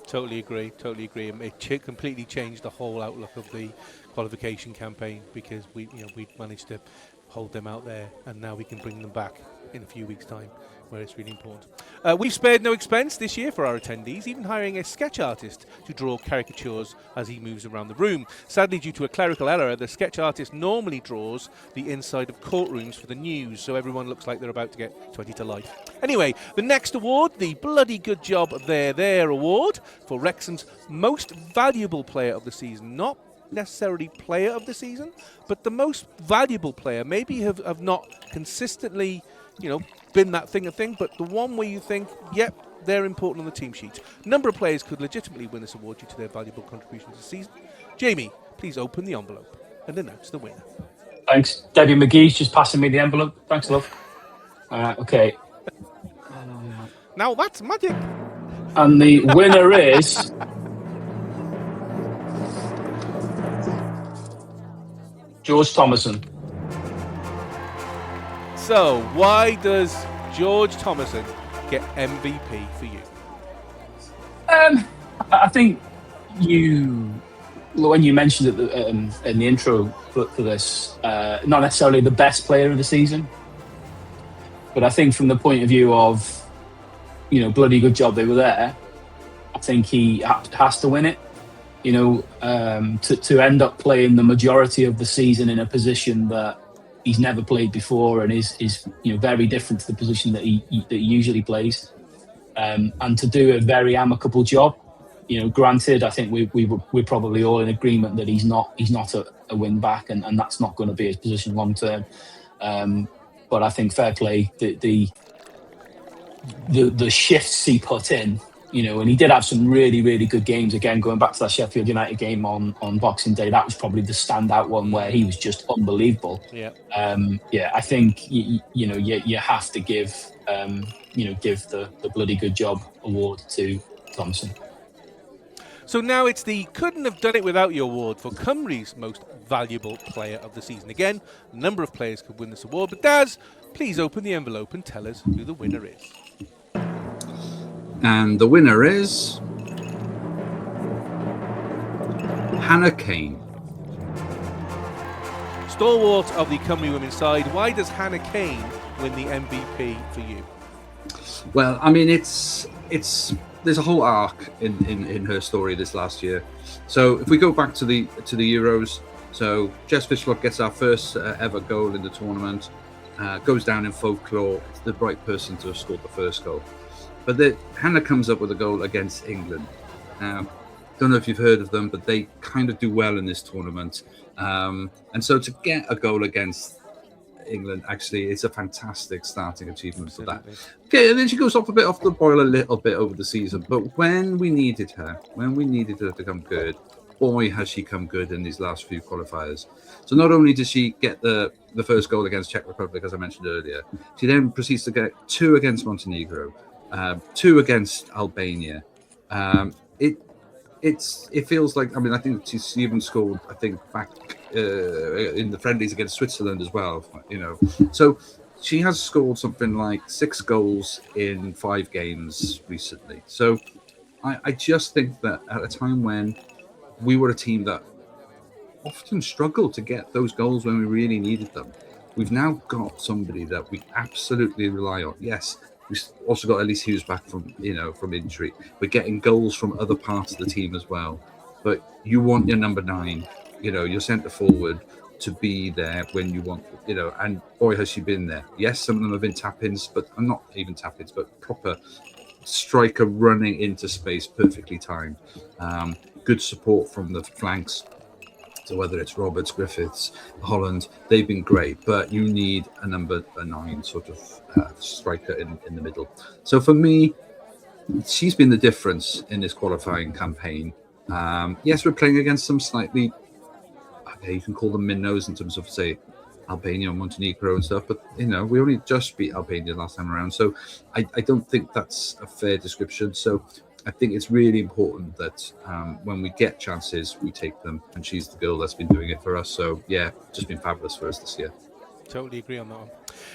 Totally agree. It completely changed the whole outlook of the qualification campaign because we managed to hold them out there, and now we can bring them back in a few weeks' time, where it's really important. We've spared no expense this year for our attendees, even hiring a sketch artist to draw caricatures as he moves around the room. Sadly, due to a clerical error, the sketch artist normally draws the inside of courtrooms for the news, so everyone looks like they're about to get 20 to life. Anyway, the next award, the Bloody Good Job There award for Wrexham's most valuable player of the season. Not necessarily player of the season, but the most valuable player. Maybe have not consistently been that thing, but the one where you think, yep, they're important on the team sheet. A number of players could legitimately win this award due to their valuable contributions this season. Jamie, please open the envelope and announce the winner. Thanks. Debbie McGee's just passing me the envelope. Thanks, love. Okay. Now that's magic. And the winner is George Thomason. So, why does George Thomason get MVP for you? I think when you mentioned it in the intro for this, not necessarily the best player of the season, but I think from the point of view of, bloody good job they were there, I think he has to win it. To end up playing the majority of the season in a position that he's never played before and is very different to the position that he usually plays, and to do a very amicable job. Granted, I think we're probably all in agreement that he's not a wing back, and that's not going to be his position long term. But I think fair play, the shifts he put in. And he did have some really, really good games. Again, going back to that Sheffield United game on Boxing Day, that was probably the standout one where he was just unbelievable. Yeah. I think you have to give the Bloody Good Job award to Thompson. So now it's the couldn't have done it without you award for Cymru's most valuable player of the season. Again, a number of players could win this award, but Daz, please open the envelope and tell us who the winner is. And the winner is Hannah Kane. Stalwart of the Cymru women's side, why does Hannah Kane win the MVP for you? Well, I mean, it's there's a whole arc in her story this last year. So if we go back to the Euros, so Jess Fishlock gets our first ever goal in the tournament, goes down in folklore. It's the right person to have scored the first goal. But Hannah comes up with a goal against England. Don't know if you've heard of them, but they kind of do well in this tournament. And so to get a goal against England, actually, it's a fantastic starting achievement for that. Okay, and then she goes off the boil a little bit over the season. But when we needed her to come good, boy, has she come good in these last few qualifiers. So not only did she get the first goal against Czech Republic, as I mentioned earlier, she then proceeds to get 2 against Montenegro, 2 against Albania. It feels like, I mean, I think she even scored, I think, back in the friendlies against Switzerland as well, you know. So she has scored something like 6 goals in 5 games recently. So I just think that at a time when we were a team that often struggled to get those goals when we really needed them, we've now got somebody that we absolutely rely on. Yes, we've also got Elise Hughes back from injury. We're getting goals from other parts of the team as well. But you want your number 9, your centre forward, to be there when you want, and boy, has she been there. Yes, some of them have been tap-ins, but not even tap-ins, but proper striker running into space, perfectly timed. Good support from the flanks. So whether it's Roberts, Griffiths, Holland, they've been great, but you need a number 9 sort of striker in the middle. So for me, she's been the difference in this qualifying campaign. Yes, we're playing against some slightly, you can call them minnows in terms of, say, Albania or Montenegro and stuff, but we only just beat Albania last time around, so I don't think that's a fair description. So I think it's really important that when we get chances, we take them, and she's the girl that's been doing it for us. So yeah, just been fabulous for us this year. Totally agree on that one.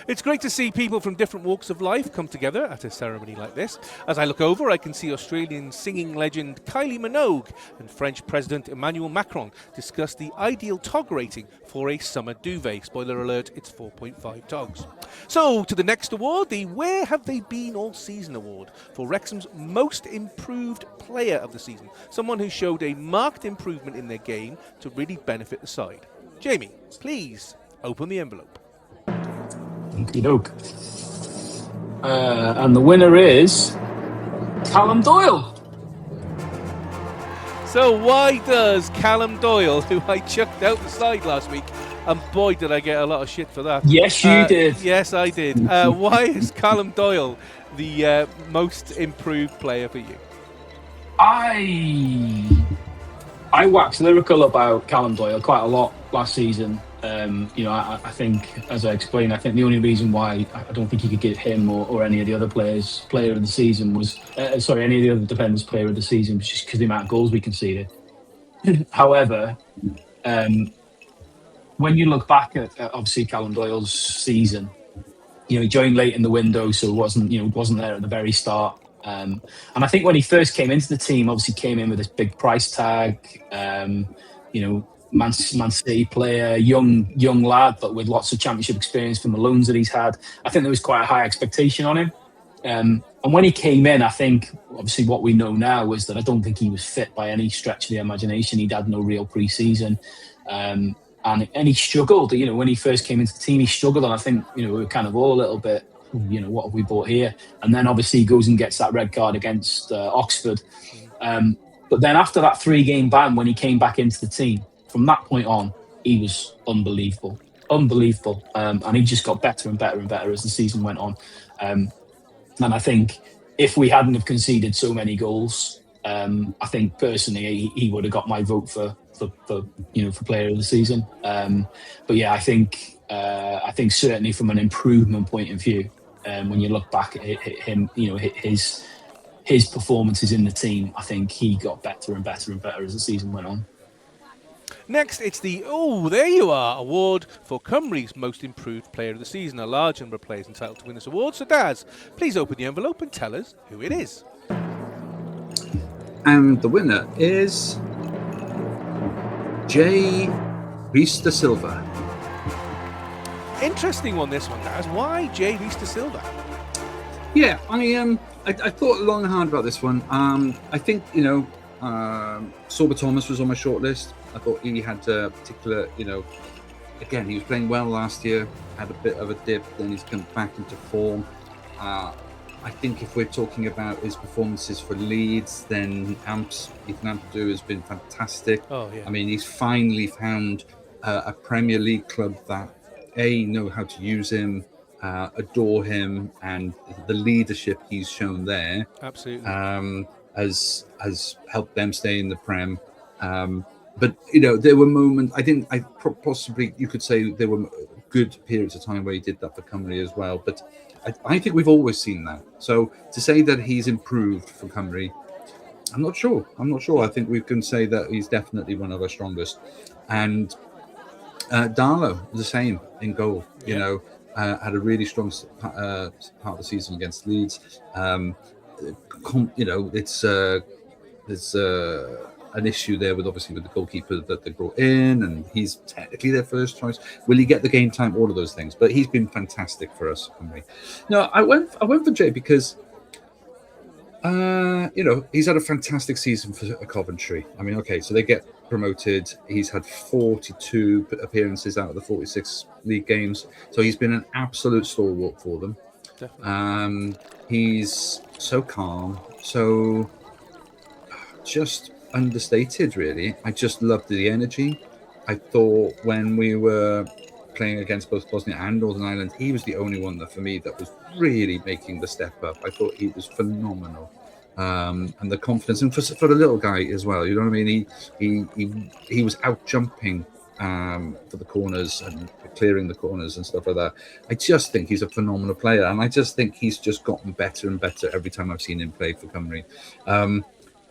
It's great to see people from different walks of life come together at a ceremony like this. As I look over, I can see Australian singing legend Kylie Minogue and French President Emmanuel Macron discuss the ideal TOG rating for a summer duvet. Spoiler alert, it's 4.5 TOGs. So, to the next award, the Where Have They Been All Season award for Wrexham's Most Improved Player of the Season. Someone who showed a marked improvement in their game to really benefit the side. Jamie, please open the envelope. Okey-doke. And the winner is Callum Doyle. So why does Callum Doyle, who I chucked out the side last week, and boy did I get a lot of shit for that. Yes, you did. Yes, I did. Why is Callum Doyle the most improved player for you? I waxed lyrical about Callum Doyle quite a lot last season. I think, as I explained, I think the only reason why I don't think you could give him or any of the other players player of the season was, any of the other defenders player of the season was just because the amount of goals we conceded. However, when you look back at obviously Callum Doyle's season, he joined late in the window, so wasn't there at the very start. And I think when he first came into the team, obviously came in with this big price tag, Man City player, young lad, but with lots of championship experience from the loans that he's had. I think there was quite a high expectation on him. And when he came in, I think, obviously what we know now was that I don't think he was fit by any stretch of the imagination. He'd had no real pre-season. And he struggled, when he first came into the team, he struggled. And I think, we were kind of all a little bit, what have we bought here? And then obviously he goes and gets that red card against Oxford. But then after that 3-game ban, when he came back into the team, from that point on, he was unbelievable. And he just got better and better and better as the season went on. And I think if we hadn't have conceded so many goals, I think personally he would have got my vote for player of the season. But yeah, I think certainly from an improvement point of view, when you look back at him, his performances in the team, I think he got better and better and better as the season went on. Next, it's the there you are award for Cymru's Most Improved Player of the Season. A large number of players entitled to win this award. So Daz, please open the envelope and tell us who it is. And the winner is J. Reese da Silva. Interesting one, this one, Daz. Why J. Reese da Silva? Yeah, I thought long and hard about this one. I think Sorba Thomas was on my shortlist. I thought he had a particular, again, he was playing well last year, had a bit of a dip, then he's come back into form. I think if we're talking about his performances for Leeds, then Ethan Ampadu has been fantastic. Oh, yeah. I mean, he's finally found a Premier League club that know how to use him, adore him, and the leadership he's shown there Absolutely. has helped them stay in the Prem. But there were moments. Possibly you could say there were good periods of time where he did that for Cymru as well. But I think we've always seen that. So to say that he's improved for Cymru, I'm not sure. I think we can say that he's definitely one of our strongest. And Darlow, the same in goal. Had a really strong part of the season against Leeds. There's an issue there with the goalkeeper that they brought in, and he's technically their first choice. Will he get the game time? All of those things, but he's been fantastic for us. No, I went for Jay because he's had a fantastic season for Coventry. I mean, okay, so they get promoted. He's had 42 appearances out of the 46 league games, so he's been an absolute stalwart for them. Definitely. He's so calm, so just understated, really. I just loved the energy. I thought when we were playing against both Bosnia and Northern Ireland, he was the only one that, for me, that was really making the step up. I thought he was phenomenal. And the confidence, and for a little guy as well, you know what I mean? He was out jumping for the corners and clearing the corners and stuff like that. I just think he's a phenomenal player, and I just think he's just gotten better and better every time I've seen him play for Cymru.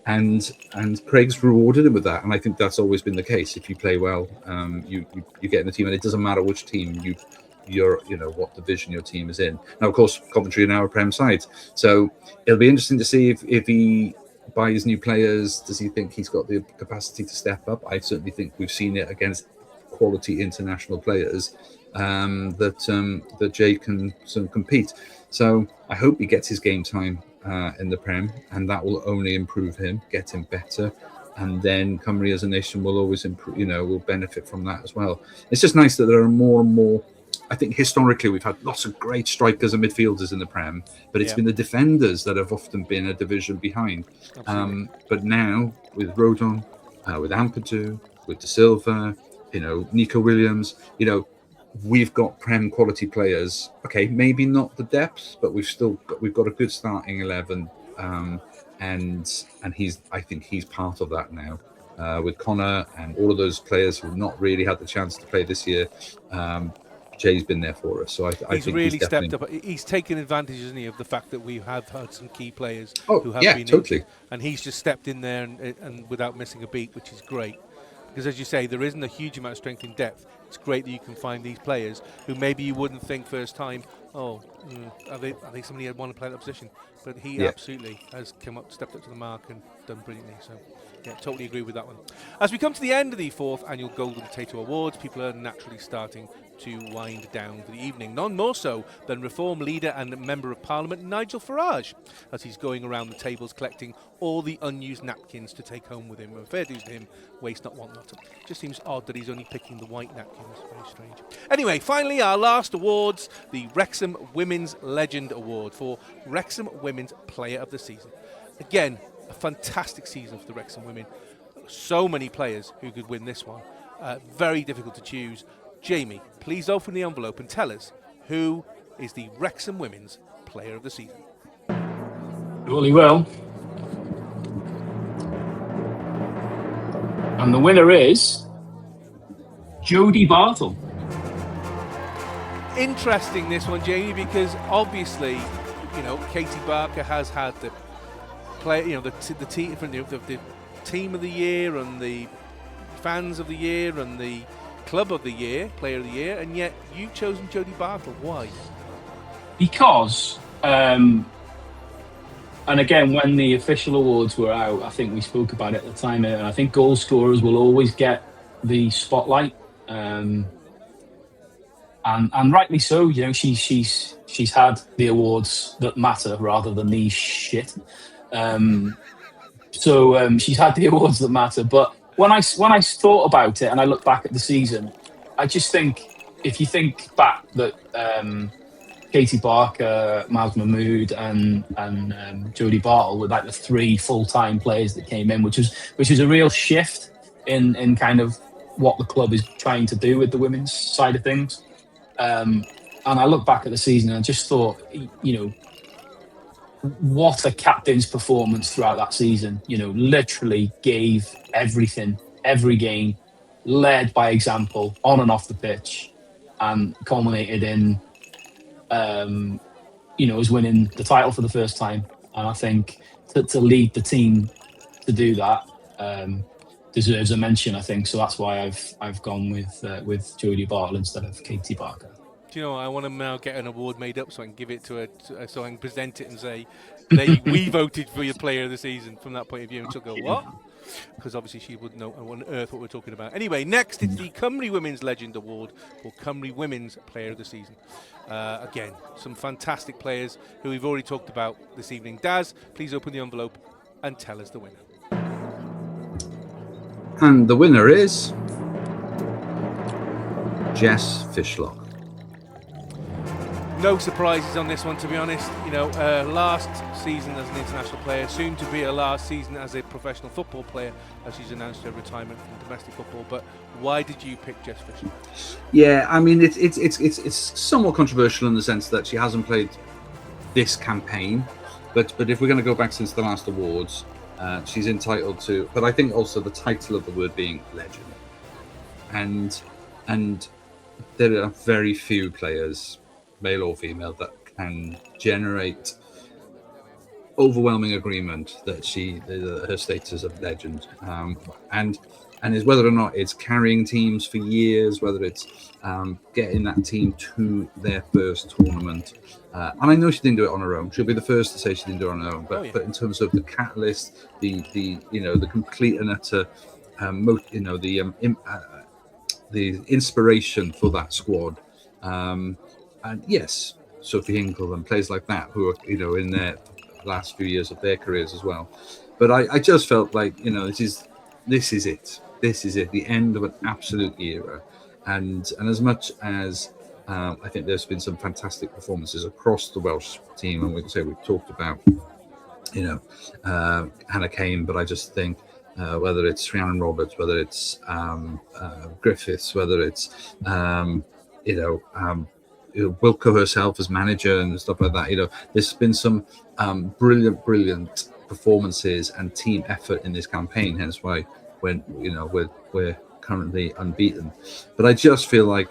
And Craig's rewarded him with that, and I think that's always been the case. If you play well, you get in the team, and it doesn't matter which team you're what division your team is in. Now, of course, Coventry are now a Prem side, so it'll be interesting to see if he, by his new players, does he think he's got the capacity to step up? I certainly think we've seen it against quality international players that Jay can sort of compete. So I hope he gets his game time in the Prem, and that will only improve him, get him better, and then Cymru as a nation will always improve. Will benefit from that as well. It's just nice that there are more and more. I think historically we've had lots of great strikers and midfielders in the Prem, but it's been the defenders that have often been a division behind. But now with Rodon, with Ampadu, with De Silva, Nico Williams, we've got Prem quality players. Okay, maybe not the depth, but we've got a good starting 11, and I think he's part of that now. With Connor and all of those players who've not really had the chance to play this year, Jay's been there for us. So I think really stepped up. He's taken advantage, isn't he, of the fact that we have had some key players who have been totally. And he's just stepped in there and without missing a beat, which is great. Because as you say, there isn't a huge amount of strength in depth. It's great that you can find these players who maybe you wouldn't think first time, are they somebody who want to play that position? But he absolutely has stepped up to the mark and done brilliantly. So, yeah, totally agree with that one. As we come to the end of the 4th annual Golden Potato Awards, people are naturally starting to wind down for the evening. None more so than Reform leader and Member of Parliament Nigel Farage, as he's going around the tables collecting all the unused napkins to take home with him. And fair dues to him, waste not, want not. Just seems odd that he's only picking the white napkins. Very strange. Anyway, finally, our last awards, the Wrexham Women's Legend Award for Wrexham Women's Player of the Season. Again, a fantastic season for the Wrexham women. So many players who could win this one. Very difficult to choose. Jamie, please open the envelope and tell us who is the Wrexham Women's Player of the Season. Really well. And the winner is Jodie Bartle. Interesting this one, Jamie, because obviously, Katie Barker has had the play, the team of the year and the fans of the year and the club of the year, player of the year, and yet you've chosen Jodie Bartle. Why? Because, and again, when the official awards were out, I think we spoke about it at the time, and I think goal scorers will always get the spotlight. And and rightly so. You know, she's had the awards that matter rather than the shit. So she's had the awards that matter. But when I thought about it and I look back at the season, I just think if you think back that Katie Barker, Maz Mahmood, and Jodie Bartle were like the 3 full-time players that came in, which is a real shift in kind of what the club is trying to do with the women's side of things. And I look back at the season and I just thought, you know, what a captain's performance throughout that season. You know, literally gave everything, every game, led by example on and off the pitch, and culminated in, you know, as winning the title for the first time. And I think to lead the team to do that deserves a mention, I think. So that's why I've gone with Jodie Bartle instead of Katie Barker. Do you know, I want to now get an award made up so I can give it to her, so I can present it and say, we voted for your player of the season from that point of view. And she'll go, what? Because obviously she wouldn't know on earth what we're talking about. Anyway, next it's the Cymru Women's Legend Award for Cymru Women's Player of the Season. Again, some fantastic players who we've already talked about this evening. Daz, please open the envelope and tell us the winner. And the winner is Jess Fishlock. No surprises on this one, to be honest. You know, last season as an international player, soon to be her last season as a professional football player, as she's announced her retirement from domestic football. But why did you pick Jess Fisher? Yeah, I mean, it's somewhat controversial in the sense that she hasn't played this campaign, but if we're going to go back since the last awards, she's entitled to. But I think also the title of the word being legend, and there are very few players, male or female, that can generate overwhelming agreement that her status of legend, and is whether or not it's carrying teams for years, whether it's getting that team to their first tournament. And I know she didn't do it on her own. She'll be the first to say she didn't do it on her own. But in terms of the catalyst, the complete and utter, the inspiration for that squad. And yes, Sophie Hinkle and players like that who are, in their last few years of their careers as well. But I just felt like, this is it. This is it, the end of an absolute era. And as much as I think there's been some fantastic performances across the Welsh team, and we've talked about, Hannah Kane, but I just think whether it's Rhiannon Roberts, whether it's Griffiths, whether it's Wilco herself as manager and stuff like that. There's been some brilliant performances and team effort in this campaign. Hence why we're currently unbeaten. But I just feel like,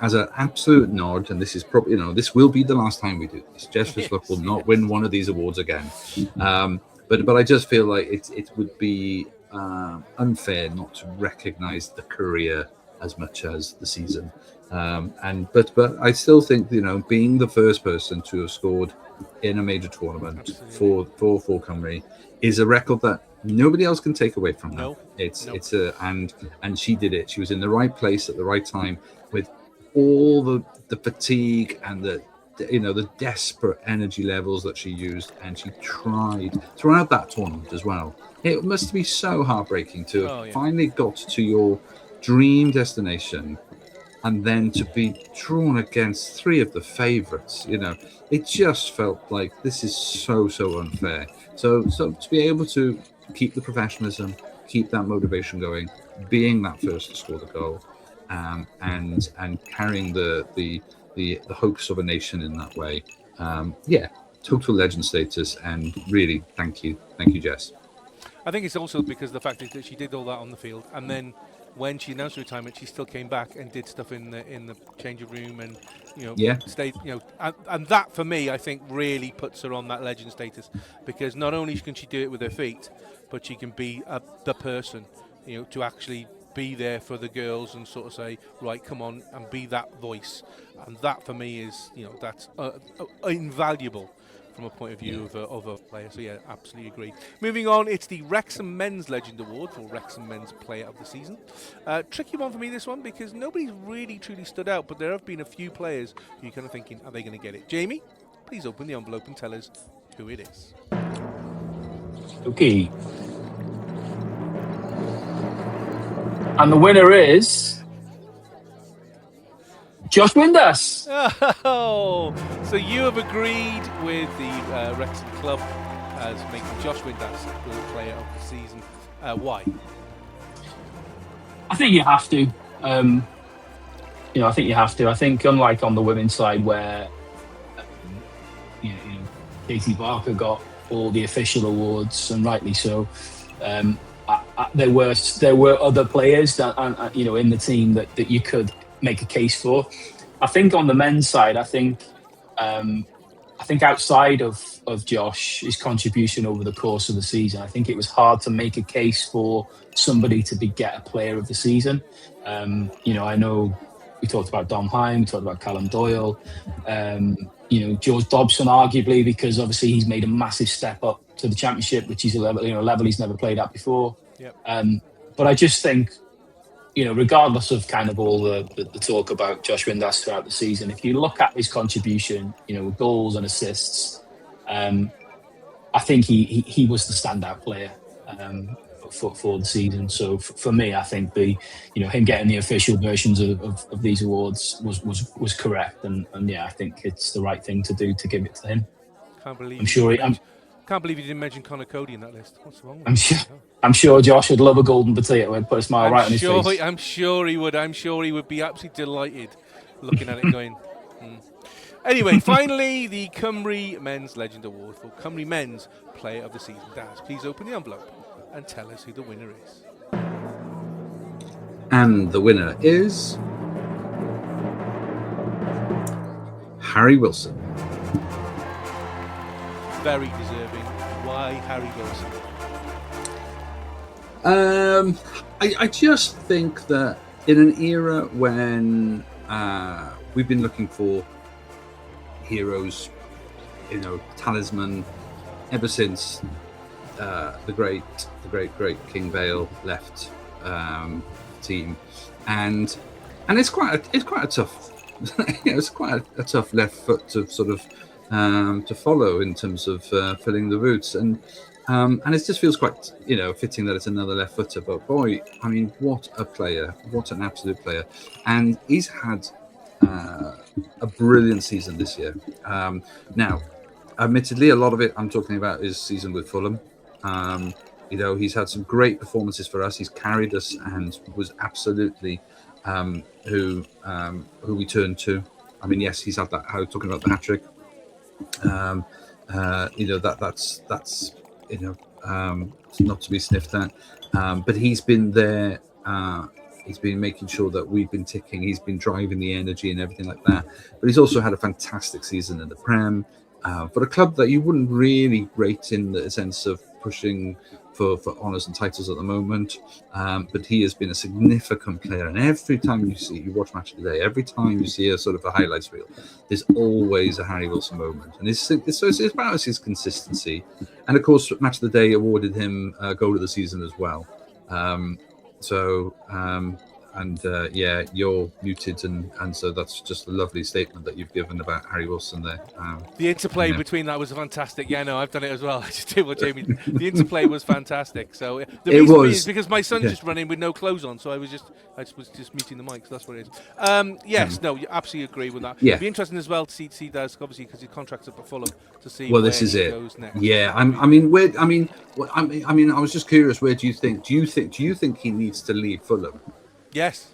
as an absolute nod, and this is probably this will be the last time we do this. Jess Fishlock will not win one of these awards again. But I just feel like it would be unfair not to recognise the career as much as the season. But I still think being the first person to have scored in a major tournament for Cymru is a record that nobody else can take away from her. And she did it. She was in the right place at the right time with all the fatigue and the desperate energy levels that she used, and she tried throughout that tournament as well. It must be so heartbreaking to have finally got to your dream destination and then to be drawn against 3 of the favourites. It just felt like this is so unfair. So to be able to keep the professionalism, keep that motivation going, being that first to score the goal, and carrying the hopes of a nation in that way. Total legend status, and really thank you, Jess. I think it's also because the fact is that she did all that on the field, and then when she announced retirement, she still came back and did stuff in the changing room, and stayed. And that for me, I think, really puts her on that legend status, because not only can she do it with her feet, but she can be the person, to actually be there for the girls and sort of say, right, come on, and be that voice. And that for me is, that's invaluable from a point of view of a player. So yeah, absolutely agree. Moving on, it's the Wrexham Men's Legend Award for Wrexham Men's Player of the Season. Tricky one for me, this one, because nobody's really truly stood out, but there have been a few players who you're kind of thinking, are they going to get it? Jamie, please open the envelope and tell us who it is. Okay. And the winner is Josh Windass. Oh, so you have agreed with the Wrexham club as making Josh Windass the player of the season. Why? I think you have to. I think you have to. I think unlike on the women's side where Katie Barker got all the official awards, and rightly so, there were other players that in the team that you could make a case for. I think on the men's side, I think outside of Josh, his contribution over the course of the season, I think it was hard to make a case for somebody to get a player of the season. I know we talked about Dom Heim, we talked about Callum Doyle, George Dobson, arguably, because obviously he's made a massive step up to the Championship, which is a level he's never played at before. Yep. But I just think, regardless of kind of all the talk about Josh Windass throughout the season, if you look at his contribution, goals and assists, I think he was the standout player for the season. So for me, I think him getting the official versions of these awards was correct, and yeah, I think it's the right thing to do to give it to him. Can't believe Can't believe you didn't mention Connor Cody in that list. What's wrong with I'm sure Josh would love a golden potato and put a smile right on his face. I'm sure he would. I'm sure he would be absolutely delighted looking at it going. Anyway, finally, the Cymru Men's Legend Award for Cymru Men's Player of the Season. Daz, please open the envelope and tell us who the winner is. And the winner is Harry Wilson. Very deserving. Why Harry Wilson? I just think that in an era when we've been looking for heroes, talisman, ever since the great King Vale left the team, and it's quite a tough it's quite a tough left foot to sort of to follow in terms of filling the boots, and it just feels quite fitting that it's another left footer. But boy, I mean, what a player, what an absolute player, and he's had a brilliant season this year. Now, admittedly, a lot of it I'm talking about is season with Fulham. He's had some great performances for us. He's carried us and was absolutely who we turned to. I mean, yes, he's had that. Talking about the hat trick. That's not to be sniffed at. But he's been there. He's been making sure that we've been ticking. He's been driving the energy and everything like that. But he's also had a fantastic season in the Prem. For a club that you wouldn't really rate in the sense of pushing for honours and titles at the moment, but he has been a significant player. And every time you watch Match of the Day, every time you see a sort of a highlights reel, there's always a Harry Wilson moment. And it's about his consistency. And of course, Match of the Day awarded him Goal of the Season as well. You're muted, and so that's just a lovely statement that you've given about Harry Wilson there. The interplay between that was fantastic. Yeah, no, I've done it as well. I just did what Jamie. The interplay was fantastic. So the reason is because my son just ran in with no clothes on, so I was just muting the mic. So that's what it is. Yes, no, you absolutely agree with that. Yeah. It'd be interesting as well to see Daz, obviously, because his contract's up at Fulham, to see where this is he it goes next. Yeah, I was just curious. Where do you think? Do you think he needs to leave Fulham? Yes.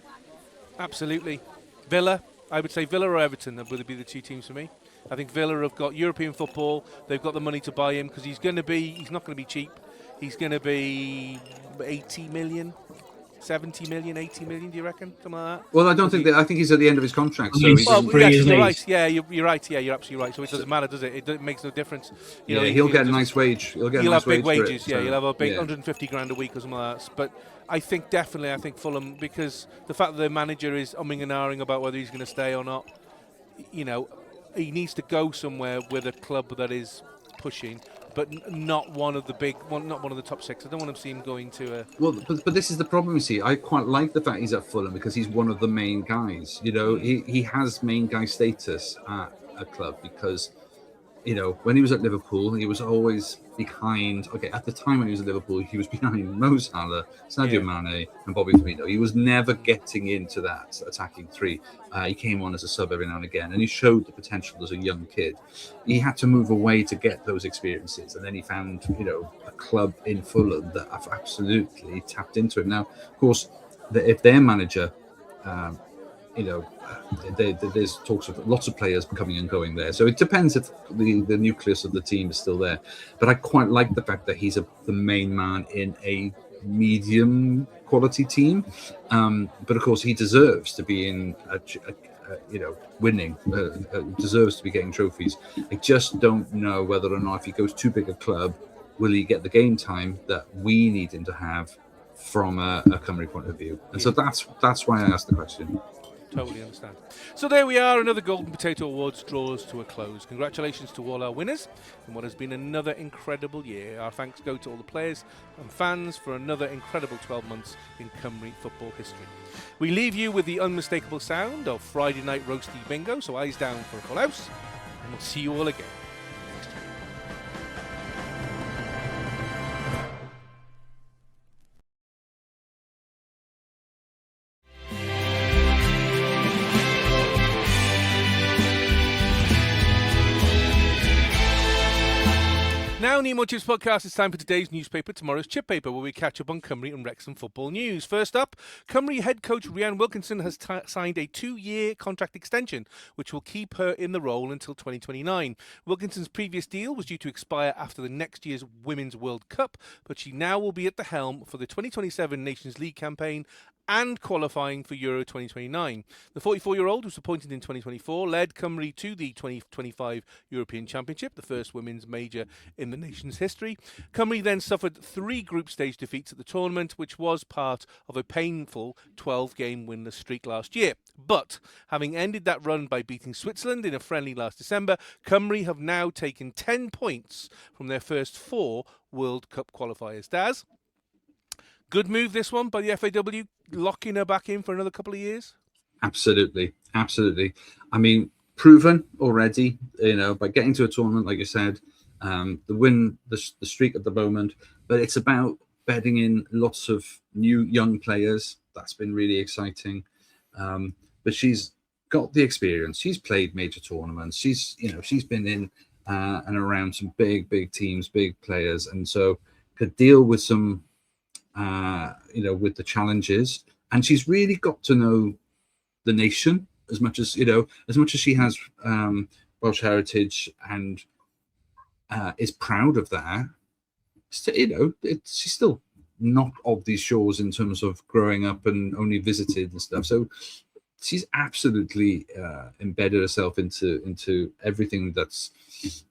Absolutely. Villa, I would say Villa or Everton would be the two teams for me. I think Villa have got European football. They've got the money to buy him because he's not going to be cheap. He's going to be 80 million, 70 million, 80 million, do you reckon? Something like that? Well, I don't think that. I think he's at the end of his contract. So you're right. Yeah, you're right. Yeah, you're absolutely right. So it doesn't matter, does it? It makes no difference. He'll get a nice wage. He'll have big wages. He'll have a big 150 grand a week or something like that. But I think Fulham, because the fact that their manager is umming and ahhing about whether he's going to stay or not, he needs to go somewhere with a club that is pushing, but not one of the not one of the top 6. I don't want to see him going to a. Well, but this is the problem. You see, I quite like the fact he's at Fulham because he's one of the main guys. You know, he has main guy status at a club because, you know, when he was at Liverpool, he was always behind. Okay, at the time when he was at Liverpool, he was behind Mo Salah, Sadio Mane, and Bobby Firmino. He was never getting into that attacking three. He came on as a sub every now and again, and he showed the potential as a young kid. He had to move away to get those experiences, and then he found, you know, a club in Fulham that have absolutely tapped into him. Now, of course, if their manager, you know, there's talks of lots of players coming and going there. So it depends if the nucleus of the team is still there. But I quite like the fact that he's the main man in a medium quality team. But of course, he deserves to be in you know, winning, deserves to be getting trophies. I just don't know whether or not if he goes too big a club, will he get the game time that we need him to have from a Cymru point of view. And so that's why I asked the question. Totally understand. So there we are. Another Golden Potato Awards draws to a close. Congratulations to all our winners in what has been another incredible year. Our thanks go to all the players and fans for another incredible 12 months in Cymru football history. We leave you with the unmistakable sound of Friday night roasty bingo, so eyes down for a full house, and we'll see you all again next year. Now, Nemo Chips Podcast, it's time for today's newspaper, tomorrow's chip paper, where we catch up on Cymru and Wrexham football news. First up, Cymru head coach Rhian Wilkinson has signed a 2-year contract extension, which will keep her in the role until 2029. Wilkinson's previous deal was due to expire after the next year's Women's World Cup, but she now will be at the helm for the 2027 Nations League campaign and qualifying for Euro 2029. The 44-year-old, was appointed in 2024, led Cymru to the 2025 European Championship, the first women's major in the nation's history. Cymru then suffered 3 group stage defeats at the tournament, which was part of a painful 12-game winless streak last year. But, having ended that run by beating Switzerland in a friendly last December, Cymru have now taken 10 points from their first 4 World Cup qualifiers. Daz? Good move, this one, by the FAW, locking her back in for another couple of years? Absolutely. I mean, proven already, you know, by getting to a tournament, like you said, the win, the streak at the moment, but it's about bedding in lots of new young players. That's been really exciting. But she's got the experience. She's played major tournaments. She's been in and around some big teams, big players, and so could deal with some, with the challenges. And she's really got to know the nation as much as she has Welsh heritage and is proud of that. She's still not of these shores in terms of growing up and only visited and stuff. So she's absolutely embedded herself into everything that's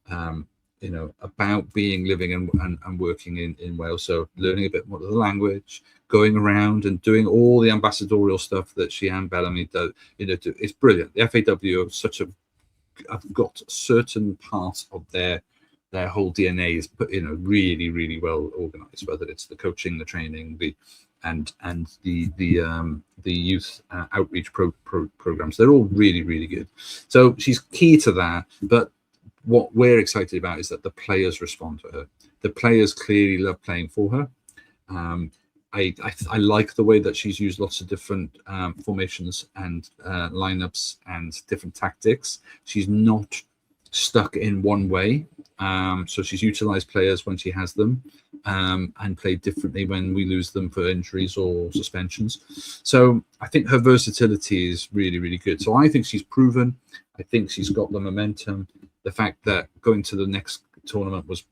about living and working in Wales. So learning a bit more of the language, going around and doing all the ambassadorial stuff that she and Bellamy does. It's brilliant. The FAW have got certain parts of their whole DNA is really well organized, whether it's the coaching, the training, the youth outreach programs. They're all really good. So she's key to that. But what we're excited about is that the players respond to her. The players clearly love playing for her. I like the way that she's used lots of different formations and lineups and different tactics. She's not stuck in one way. So she's utilized players when she has them and played differently when we lose them for injuries or suspensions. So I think her versatility is really good. So I think she's proven. I think she's got the momentum. The fact that going to the next tournament was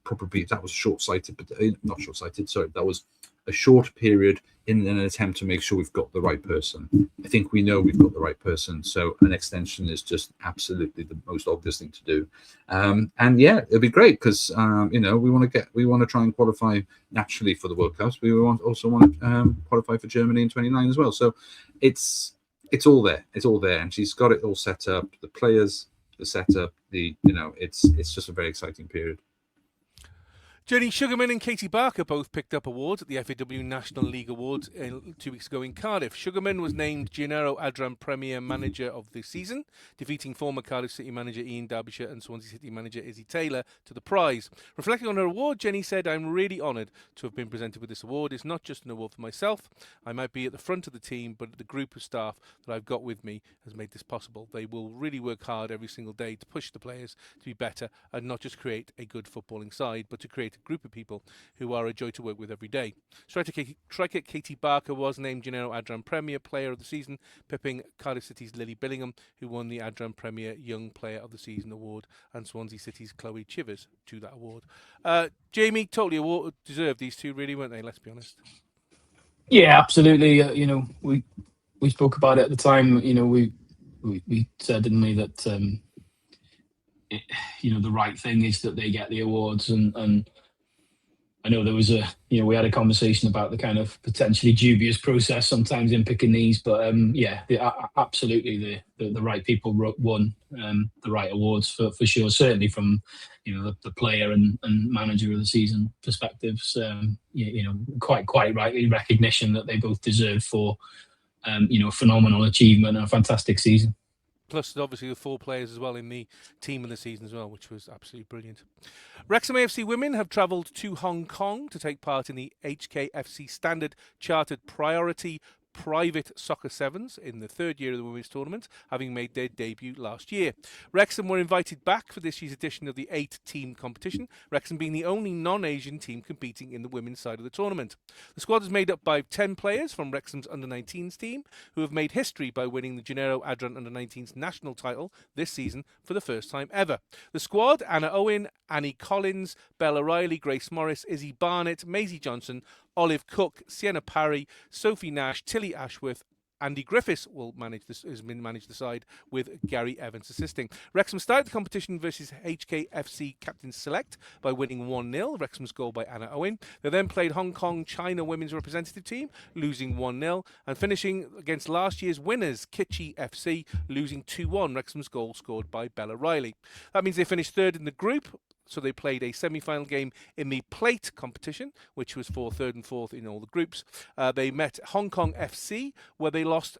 short-sighted, but not short-sighted. Sorry, that was a short period in an attempt to make sure we've got the right person. I think we know we've got the right person, so an extension is just absolutely the most obvious thing to do. And yeah, it'll be great because we want to try and qualify naturally for the World Cups. We also want to qualify for Germany in 2029 as well. So it's all there. It's all there, and she's got it all set up. The players, the setup, it's just a very exciting period. Jenny Sugarman and Katie Barker both picked up awards at the FAW National League Awards 2 weeks ago in Cardiff. Sugarman was named Gennaro Adram Premier Manager of the season, defeating former Cardiff City manager Ian Derbyshire and Swansea City manager Izzy Taylor to the prize. Reflecting on her award, Jenny said, "I'm really honoured to have been presented with this award. It's not just an award for myself. I might be at the front of the team, but the group of staff that I've got with me has made this possible. They will really work hard every single day to push the players to be better and not just create a good footballing side, but to create a group of people who are a joy to work with every day." Striker Katie Barker was named Gennaro Adram Premier Player of the Season, pipping Cardiff City's Lily Billingham, who won the Adram Premier Young Player of the Season award, and Swansea City's Chloe Chivers to that award. Jamie, totally deserved, these two, really, weren't they? Let's be honest. Yeah, absolutely. We spoke about it at the time. We said, didn't we, that the right thing is that they get the awards, and I know there was we had a conversation about the kind of potentially dubious process sometimes in picking these, but absolutely the right people won the right awards for sure. Certainly from the player and manager of the season perspectives, quite rightly recognition that they both deserve for phenomenal achievement and a fantastic season. Plus, obviously, the 4 players as well in the team of the season as well, which was absolutely brilliant. Wrexham AFC women have travelled to Hong Kong to take part in the HKFC Standard Chartered Priority Private Soccer Sevens in the 3rd year of the women's tournament, having made their debut last year. Wrexham were invited back for this year's edition of the 8-team competition, Wrexham being the only non-Asian team competing in the women's side of the tournament. The squad is made up by 10 players from Wrexham's under-19s team, who have made history by winning the Gennaro Adram under-19s national title this season for the first time ever. The squad: Anna Owen, Annie Collins, Bella Riley, Grace Morris, Izzy Barnett, Maisie Johnson, Olive Cook, Sienna Parry, Sophie Nash, Tilly Ashworth. Andy Griffiths will manage the side, with Gary Evans assisting. Wrexham started the competition versus HKFC Captain Select by winning 1-0, Wrexham's goal by Anna Owen. They then played Hong Kong China women's representative team, losing 1-0, and finishing against last year's winners, Kitchie FC, losing 2-1, Wrexham's goal scored by Bella Riley. That means they finished 3rd in the group. So they played a semi-final game in the plate competition, which was for 3rd and 4th in all the groups. They met Hong Kong FC, where they lost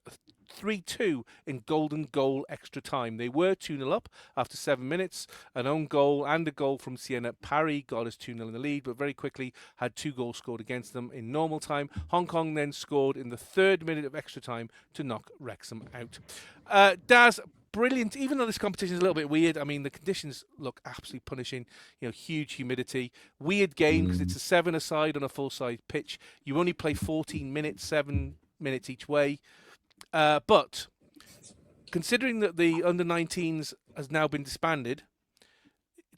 3-2 in golden goal extra time. They were 2-0 up after 7 minutes. An own goal and a goal from Sienna Parry got us 2-0 in the lead, but very quickly had 2 goals scored against them in normal time. Hong Kong then scored in the 3rd minute of extra time to knock Wrexham out. Daz, brilliant. Even though this competition is a little bit weird, I mean, the conditions look absolutely punishing. Huge humidity. Weird game because it's a 7-a-side on a full-size pitch. You only play 14 minutes, 7 minutes each way. But considering that the under-19s has now been disbanded,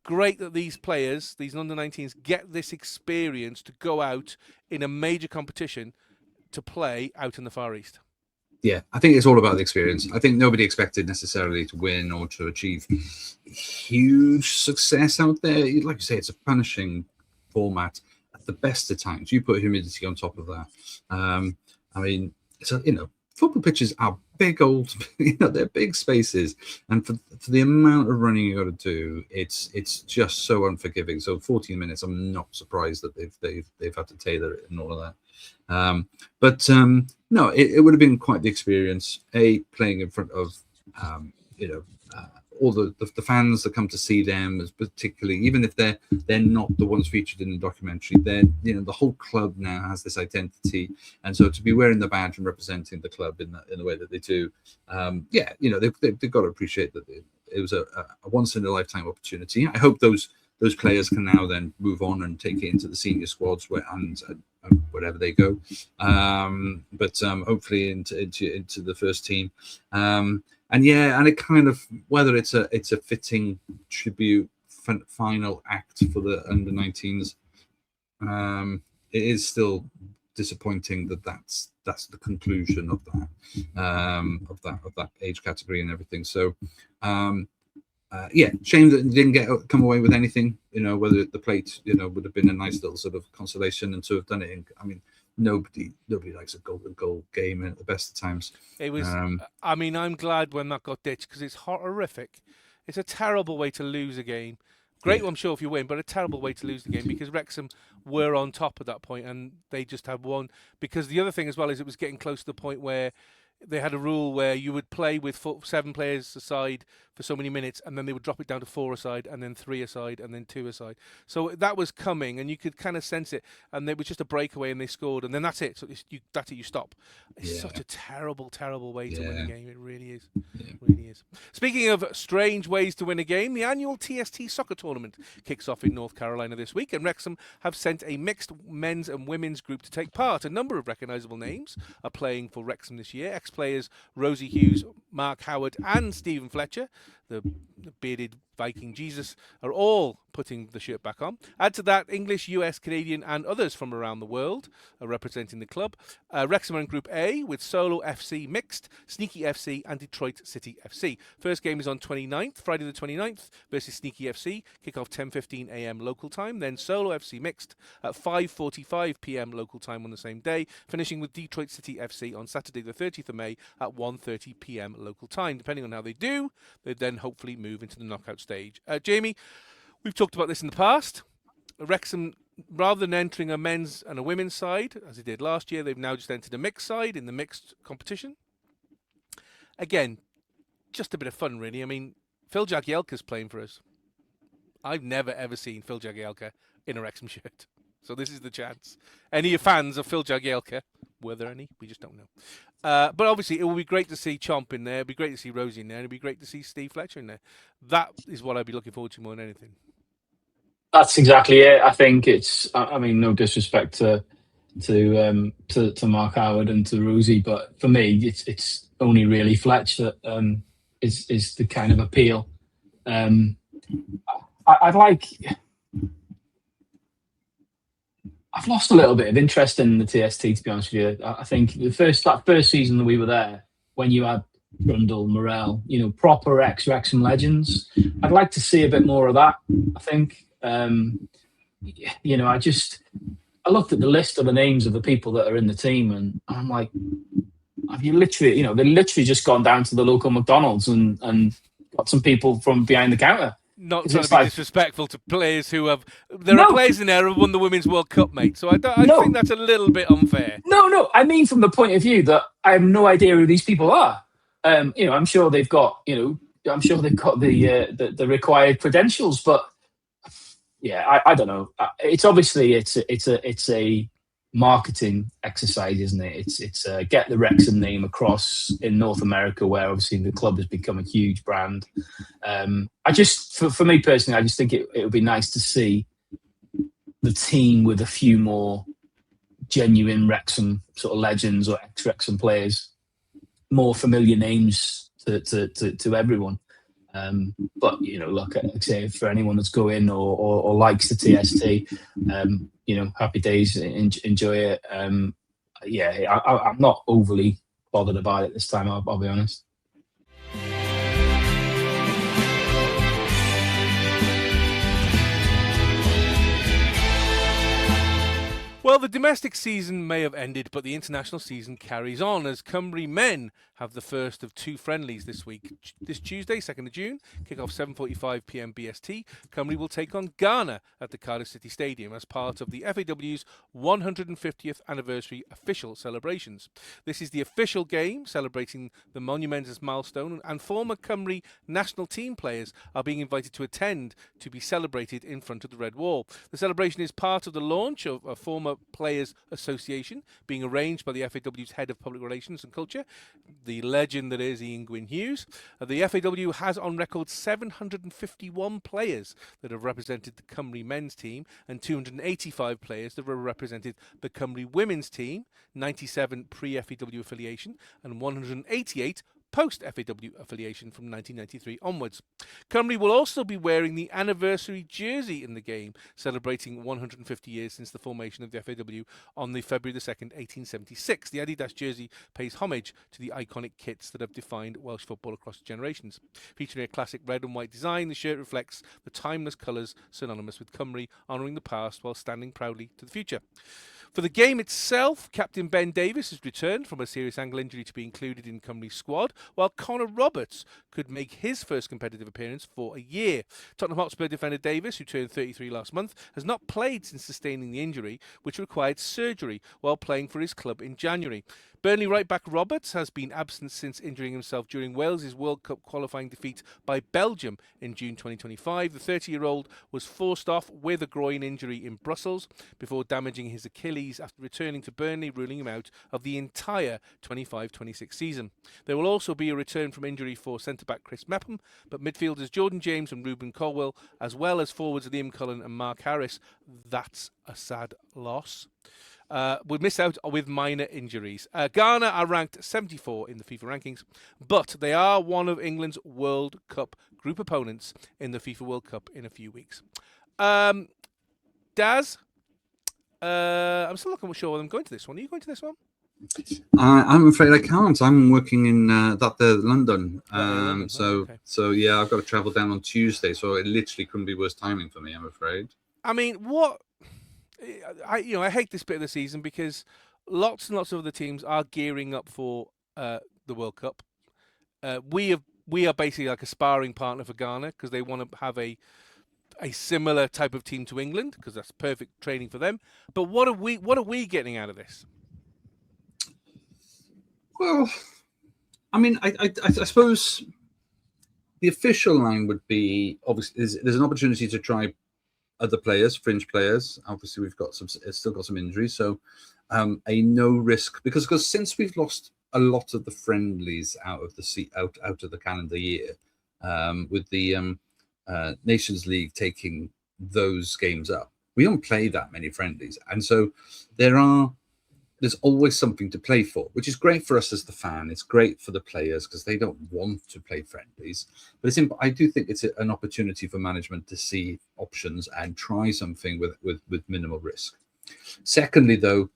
great that these players, these under-19s, get this experience to go out in a major competition to play out in the Far East. Yeah, I think it's all about the experience. I think nobody expected necessarily to win or to achieve huge success out there. Like you say, it's a punishing format at the best of times. You put humidity on top of that. I mean, football pitches are big old, they're big spaces, and for the amount of running you got to do, it's just so unforgiving. So 14 minutes, I'm not surprised that they've had to tailor it and all of that. No, it would have been quite the experience. Playing in front of all the fans that come to see them, as particularly, even if they're not the ones featured in the documentary, then the whole club now has this identity, and so to be wearing the badge and representing the club in the way that they do, they've got to appreciate that it was a once in a lifetime opportunity. I hope those players can now then move on and take it into the senior squads and wherever they go, but hopefully into the first team. And it kind of, whether it's a fitting tribute final act for the under-19s, it is still disappointing that that's the conclusion of that age category and everything. So shame that it didn't come away with anything. Whether the plate would have been a nice little sort of consolation, and to have done it nobody likes a golden goal game at the best of times. It was. I'm glad when that got ditched, because it's horrific. It's a terrible way to lose a game Great, I'm sure, if you win, but a terrible way to lose the game because Wrexham were on top at that point and they just had won. Because the other thing as well is it was getting close to the point where they had a rule where you would play with 7 players aside for so many minutes, and then they would drop it down to 4 aside, and then 3 aside, and then 2 aside. So that was coming, and you could kind of sense it. And it was just a breakaway, and they scored, and then that's it. So that's it. You stop. It's such a terrible, terrible way to win a game. It really is. It really is. Speaking of strange ways to win a game, the annual TST soccer tournament kicks off in North Carolina this week, and Wrexham have sent a mixed men's and women's group to take part. A number of recognisable names are playing for Wrexham this year. Ex-players Rosie Hughes, Mark Howard, and Stephen Fletcher, the bearded Viking Jesus, are all putting the shirt back on. Add to that English, US, Canadian and others from around the world are representing the club. Wrexham are in Group A with Solo FC Mixed, Sneaky FC and Detroit City FC. First game is on 29th, Friday the 29th versus Sneaky FC. Kick-off 10:15 a.m. local time. Then Solo FC Mixed at 5:45 p.m. local time on the same day, finishing with Detroit City FC on Saturday the 30th of May at 1:30 p.m. local time. Depending on how they do, they then hopefully move into the knockout stage. Jamie, we've talked about this in the past. Wrexham, rather than entering a men's and a women's side, as they did last year, they've now just entered a mixed side in the mixed competition. Again, just a bit of fun, really. I mean, Phil Jagielka's playing for us. I've never, ever seen Phil Jagielka in a Wrexham shirt. So this is the chance. Any fans of Phil Jagielka? Were there any? We just don't know. But obviously, it will be great to see Chomp in there. It would be great to see Rosie in there. It would be great to see Steve Fletcher in there. That is what I'd be looking forward to more than anything. That's exactly it. I think it's. I mean, no disrespect to Mark Howard and to Rosie, but for me, it's only really Fletch that is the kind of appeal. I'd like. I've lost a little bit of interest in the TST, to be honest with you. I think that first season that we were there, when you had Grundle, Morel, proper ex-Wrexham legends, I'd like to see a bit more of that. I think, I looked at the list of the names of the people that are in the team, and I'm like, have you literally, they've literally just gone down to the local McDonald's and got some people from behind the counter. Not trying to be disrespectful to players who have... There are players in there who have won the Women's World Cup, mate. So I think that's a little bit unfair. No. I mean from the point of view that I have no idea who these people are. I'm sure they've got, the required credentials, but yeah, I don't know. It's obviously it's a marketing exercise, isn't it? It's get the Wrexham name across in North America, where obviously the club has become a huge brand. I just, for me personally, I just think it would be nice to see the team with a few more genuine Wrexham sort of legends or ex-Wrexham players, more familiar names to everyone. But look, I'd say for anyone that's going or likes the TST, happy days, enjoy it. I'm not overly bothered about it this time. I'll be honest. Well, the domestic season may have ended, but the international season carries on as Cymru men have the first of 2 friendlies this week. This Tuesday, 2nd of June, kick-off 7:45 p.m. BST. Cymru will take on Ghana at the Cardiff City Stadium as part of the FAW's 150th anniversary official celebrations. This is the official game celebrating the monumentous milestone, and former Cymru national team players are being invited to attend to be celebrated in front of the Red Wall. The celebration is part of the launch of a former Players Association being arranged by the FAW's Head of Public Relations and Culture, the legend that is Ian Gwyn Hughes. The FAW has on record 751 players that have represented the Cymru men's team and 285 players that have represented the Cymru women's team, 97 pre-FAW affiliation and 188 post-FAW affiliation from 1993 onwards. Cymru will also be wearing the anniversary jersey in the game, celebrating 150 years since the formation of the FAW on the February the 2nd, 1876. The Adidas jersey pays homage to the iconic kits that have defined Welsh football across generations. Featuring a classic red and white design, the shirt reflects the timeless colours synonymous with Cymru, honouring the past while standing proudly to the future. For the game itself, Captain Ben Davies has returned from a serious ankle injury to be included in Cymru's squad, while Connor Roberts could make his first competitive appearance for a year. Tottenham Hotspur defender Davies, who turned 33 last month, has not played since sustaining the injury, which required surgery while playing for his club in January. Burnley right-back Roberts has been absent since injuring himself during Wales' World Cup qualifying defeat by Belgium in June 2025. The 30-year-old was forced off with a groin injury in Brussels before damaging his Achilles after returning to Burnley, ruling him out of the entire 25-26 season. There will also be a return from injury for centre-back Chris Mepham, but midfielders Jordan James and Ruben Colwell, as well as forwards Liam Cullen and Mark Harris, that's a sad loss. Would miss out with minor injuries. Ghana are ranked 74 in the FIFA rankings, but they are one of England's World Cup group opponents in the FIFA World Cup in a few weeks. Daz, I'm still not sure whether I'm going to this one. Are you going to this one? I'm afraid I can't. I'm working in London. Okay. So yeah, I've got to travel down on Tuesday. So it literally couldn't be worse timing for me, I'm afraid. I mean, what? I hate this bit of the season because lots and lots of other teams are gearing up for the World Cup. We are basically like a sparring partner for Ghana because they want to have a similar type of team to England because that's perfect training for them. But what are we getting out of this? Well, I mean, I suppose the official line would be obviously there's an opportunity to try other players, fringe players. Obviously, we've got still got some injuries, so a no risk because since we've lost a lot of the friendlies out of the calendar year, with the Nations League taking those games up, we don't play that many friendlies, and so there's always something to play for, which is great for us as the fan. It's great for the players because they don't want to play friendlies. But I do think it's an opportunity for management to see options and try something with minimal risk. Secondly, though,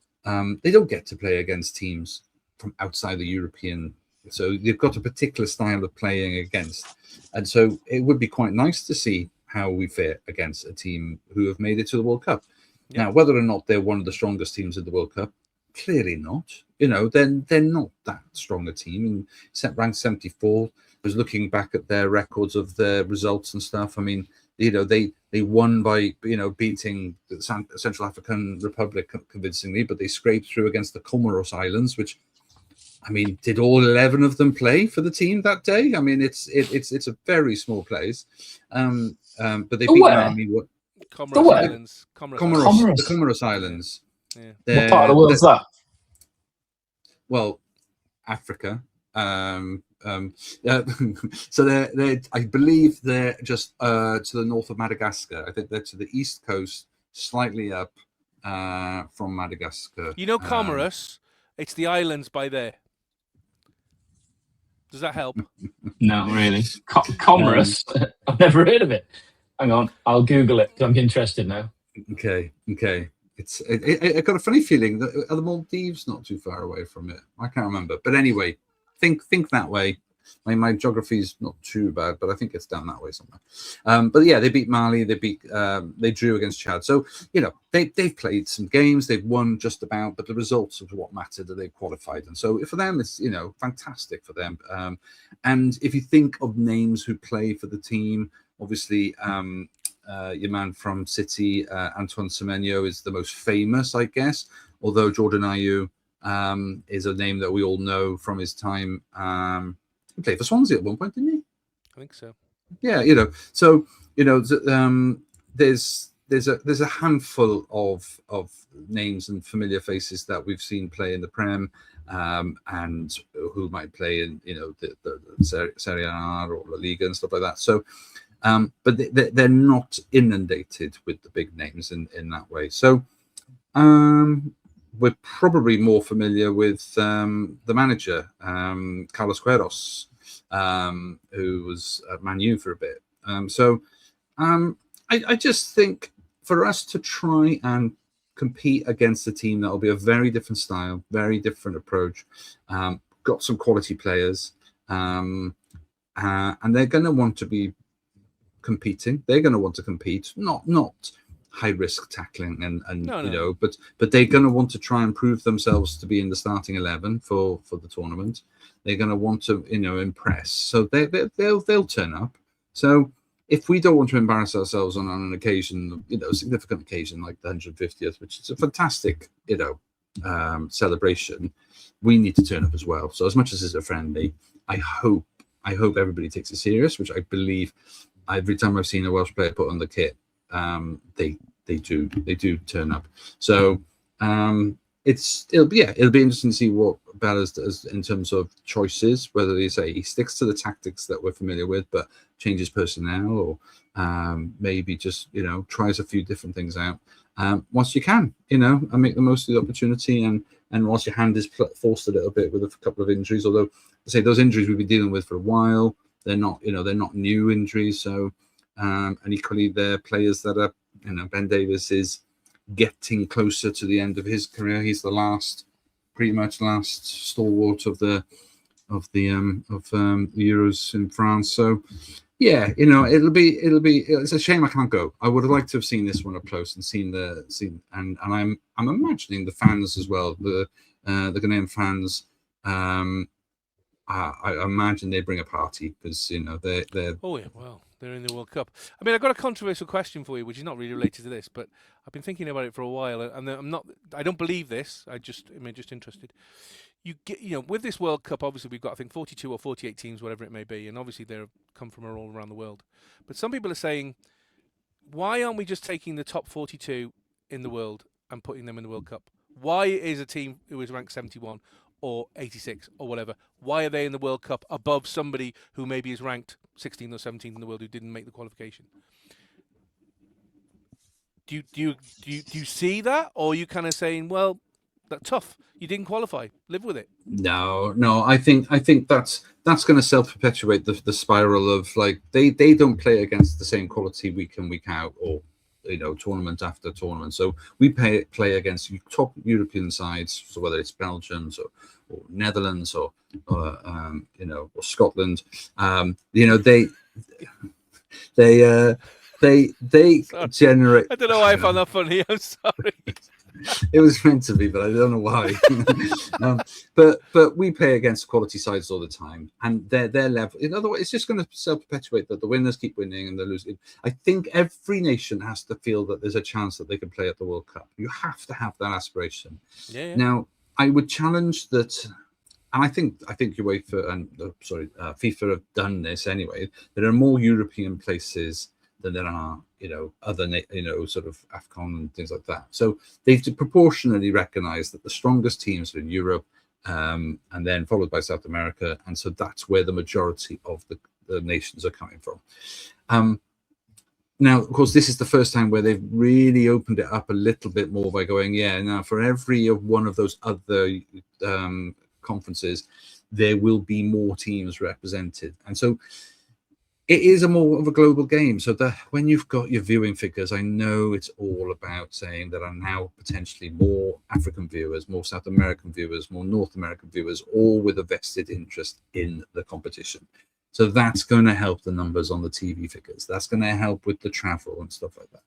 they don't get to play against teams from outside the European. So they've got a particular style of playing against. And so it would be quite nice to see how we fare against a team who have made it to the World Cup. Yeah. Now, whether or not they're one of the strongest teams in the World Cup, clearly not. Then they're not that strong a team. And ranked 74. I was looking back at their records of their results and stuff. I mean, they won by beating the Central African Republic convincingly, but they scraped through against the Comoros Islands, which, I mean, did all 11 of them play for the team that day? I mean, it's a very small place. But they beat Miami. Comoros Islands. The Comoros Islands. Yeah. What part of the world is that? Well, Africa. So they're I believe they're just to the north of Madagascar. I think they're to the east coast, slightly up from Madagascar. Comoros, it's the islands by there. Does that help? No, really. Comoros? I've never heard of it. Hang on, I'll Google it. I'm interested now. Okay. I got a funny feeling that are the Maldives not too far away from it? I can't remember. But anyway, think that way. My geography is not too bad, but I think it's down that way somewhere. But yeah, they beat Mali. They drew against Chad. So they've played some games. They've won just about, but the results of what mattered that they've qualified. And so for them, it's fantastic for them. And if you think of names who play for the team, obviously. Your man from City, Antoine Semenyo, is the most famous, I guess. Although Jordan Ayew is a name that we all know from his time. He played for Swansea at one point, didn't he? I think so. Yeah, So there's a handful of names and familiar faces that we've seen play in the Prem, and who might play in the Serie A or La Liga and stuff like that. So. But they're not inundated with the big names in that way. So we're probably more familiar with the manager, Carlos Queiroz, who was at Man U for a bit. I just think for us to try and compete against a team that will be a very different style, very different approach, got some quality players, and they're going to want to be competing. They're going to want to compete, not high risk tackling and No, you no. know, but they're going to want to try and prove themselves to be in the starting 11 for the tournament. They're going to want to, you know, impress. So they'll turn up. So if we don't want to embarrass ourselves on an occasion, you know, a significant occasion like the 150th, which is a fantastic, you know, celebration, we need to turn up as well. So as much as it's a friendly, I hope everybody takes it serious, which I believe every time I've seen a Welsh player put on the kit, they do turn up. So it'll be interesting to see what Bella's does in terms of choices, whether they say he sticks to the tactics that we're familiar with but changes personnel, or maybe just, you know, tries a few different things out once you can, you know, and make the most of the opportunity, and whilst your hand is forced a little bit with a couple of injuries, although I say those injuries we've been dealing with for a while, they're not new injuries. So and equally they're players that are, you know, Ben Davies is getting closer to the end of his career. He's the pretty much last stalwart of the Euros in France. So yeah, you know, it's a shame I can't go. I would have liked to have seen this one up close and seen and I'm imagining the fans as well, the Ghanaian fans. I imagine they bring a party because, you know, they're Oh yeah, well, they're in the World Cup. I mean, I've got a controversial question for you, which is not really related to this, but I've been thinking about it for a while, and I don't believe this. I'm just interested. You know, with this World Cup, obviously we've got, I think, 42 or 48 teams, whatever it may be, and obviously they've come from all around the world. But some people are saying, why aren't we just taking the top 42 in the world and putting them in the World Cup? Why is a team who is ranked 71 or 86 or whatever, why are they in the World Cup above somebody who maybe is ranked 16th or 17th in the world who didn't make the qualification? Do you see that, or are you kind of saying, well, that's tough, you didn't qualify, live with it? No, I think that's going to self-perpetuate the spiral of, like, they don't play against the same quality week in, week out, or, you know, tournament after tournament. So we play against top European sides, so whether it's Belgium or Netherlands or you know, or Scotland, you know, they generate. I don't know why I found that funny. I'm sorry. It was meant to be, but I don't know why. But we play against quality sides all the time, and their level. In other words, it's just going to self-perpetuate that the winners keep winning and the losers. I think every nation has to feel that there's a chance that they can play at the World Cup. You have to have that aspiration. Yeah. Now, I would challenge that, and I think UEFA and FIFA have done this anyway. There are more European places than there are, you know, other, you know, sort of AFCON and things like that. So they've proportionally recognized that the strongest teams are in Europe, and then followed by South America, and so that's where the majority of the nations are coming from. Now, of course, this is the first time where they've really opened it up a little bit more by going, yeah, now for every one of those other conferences, there will be more teams represented, and so it is a more of a global game. So that when you've got your viewing figures, I know it's all about saying there are now potentially more African viewers, more South American viewers, more North American viewers, all with a vested interest in the competition. So that's going to help the numbers on the TV figures. That's going to help with the travel and stuff like that.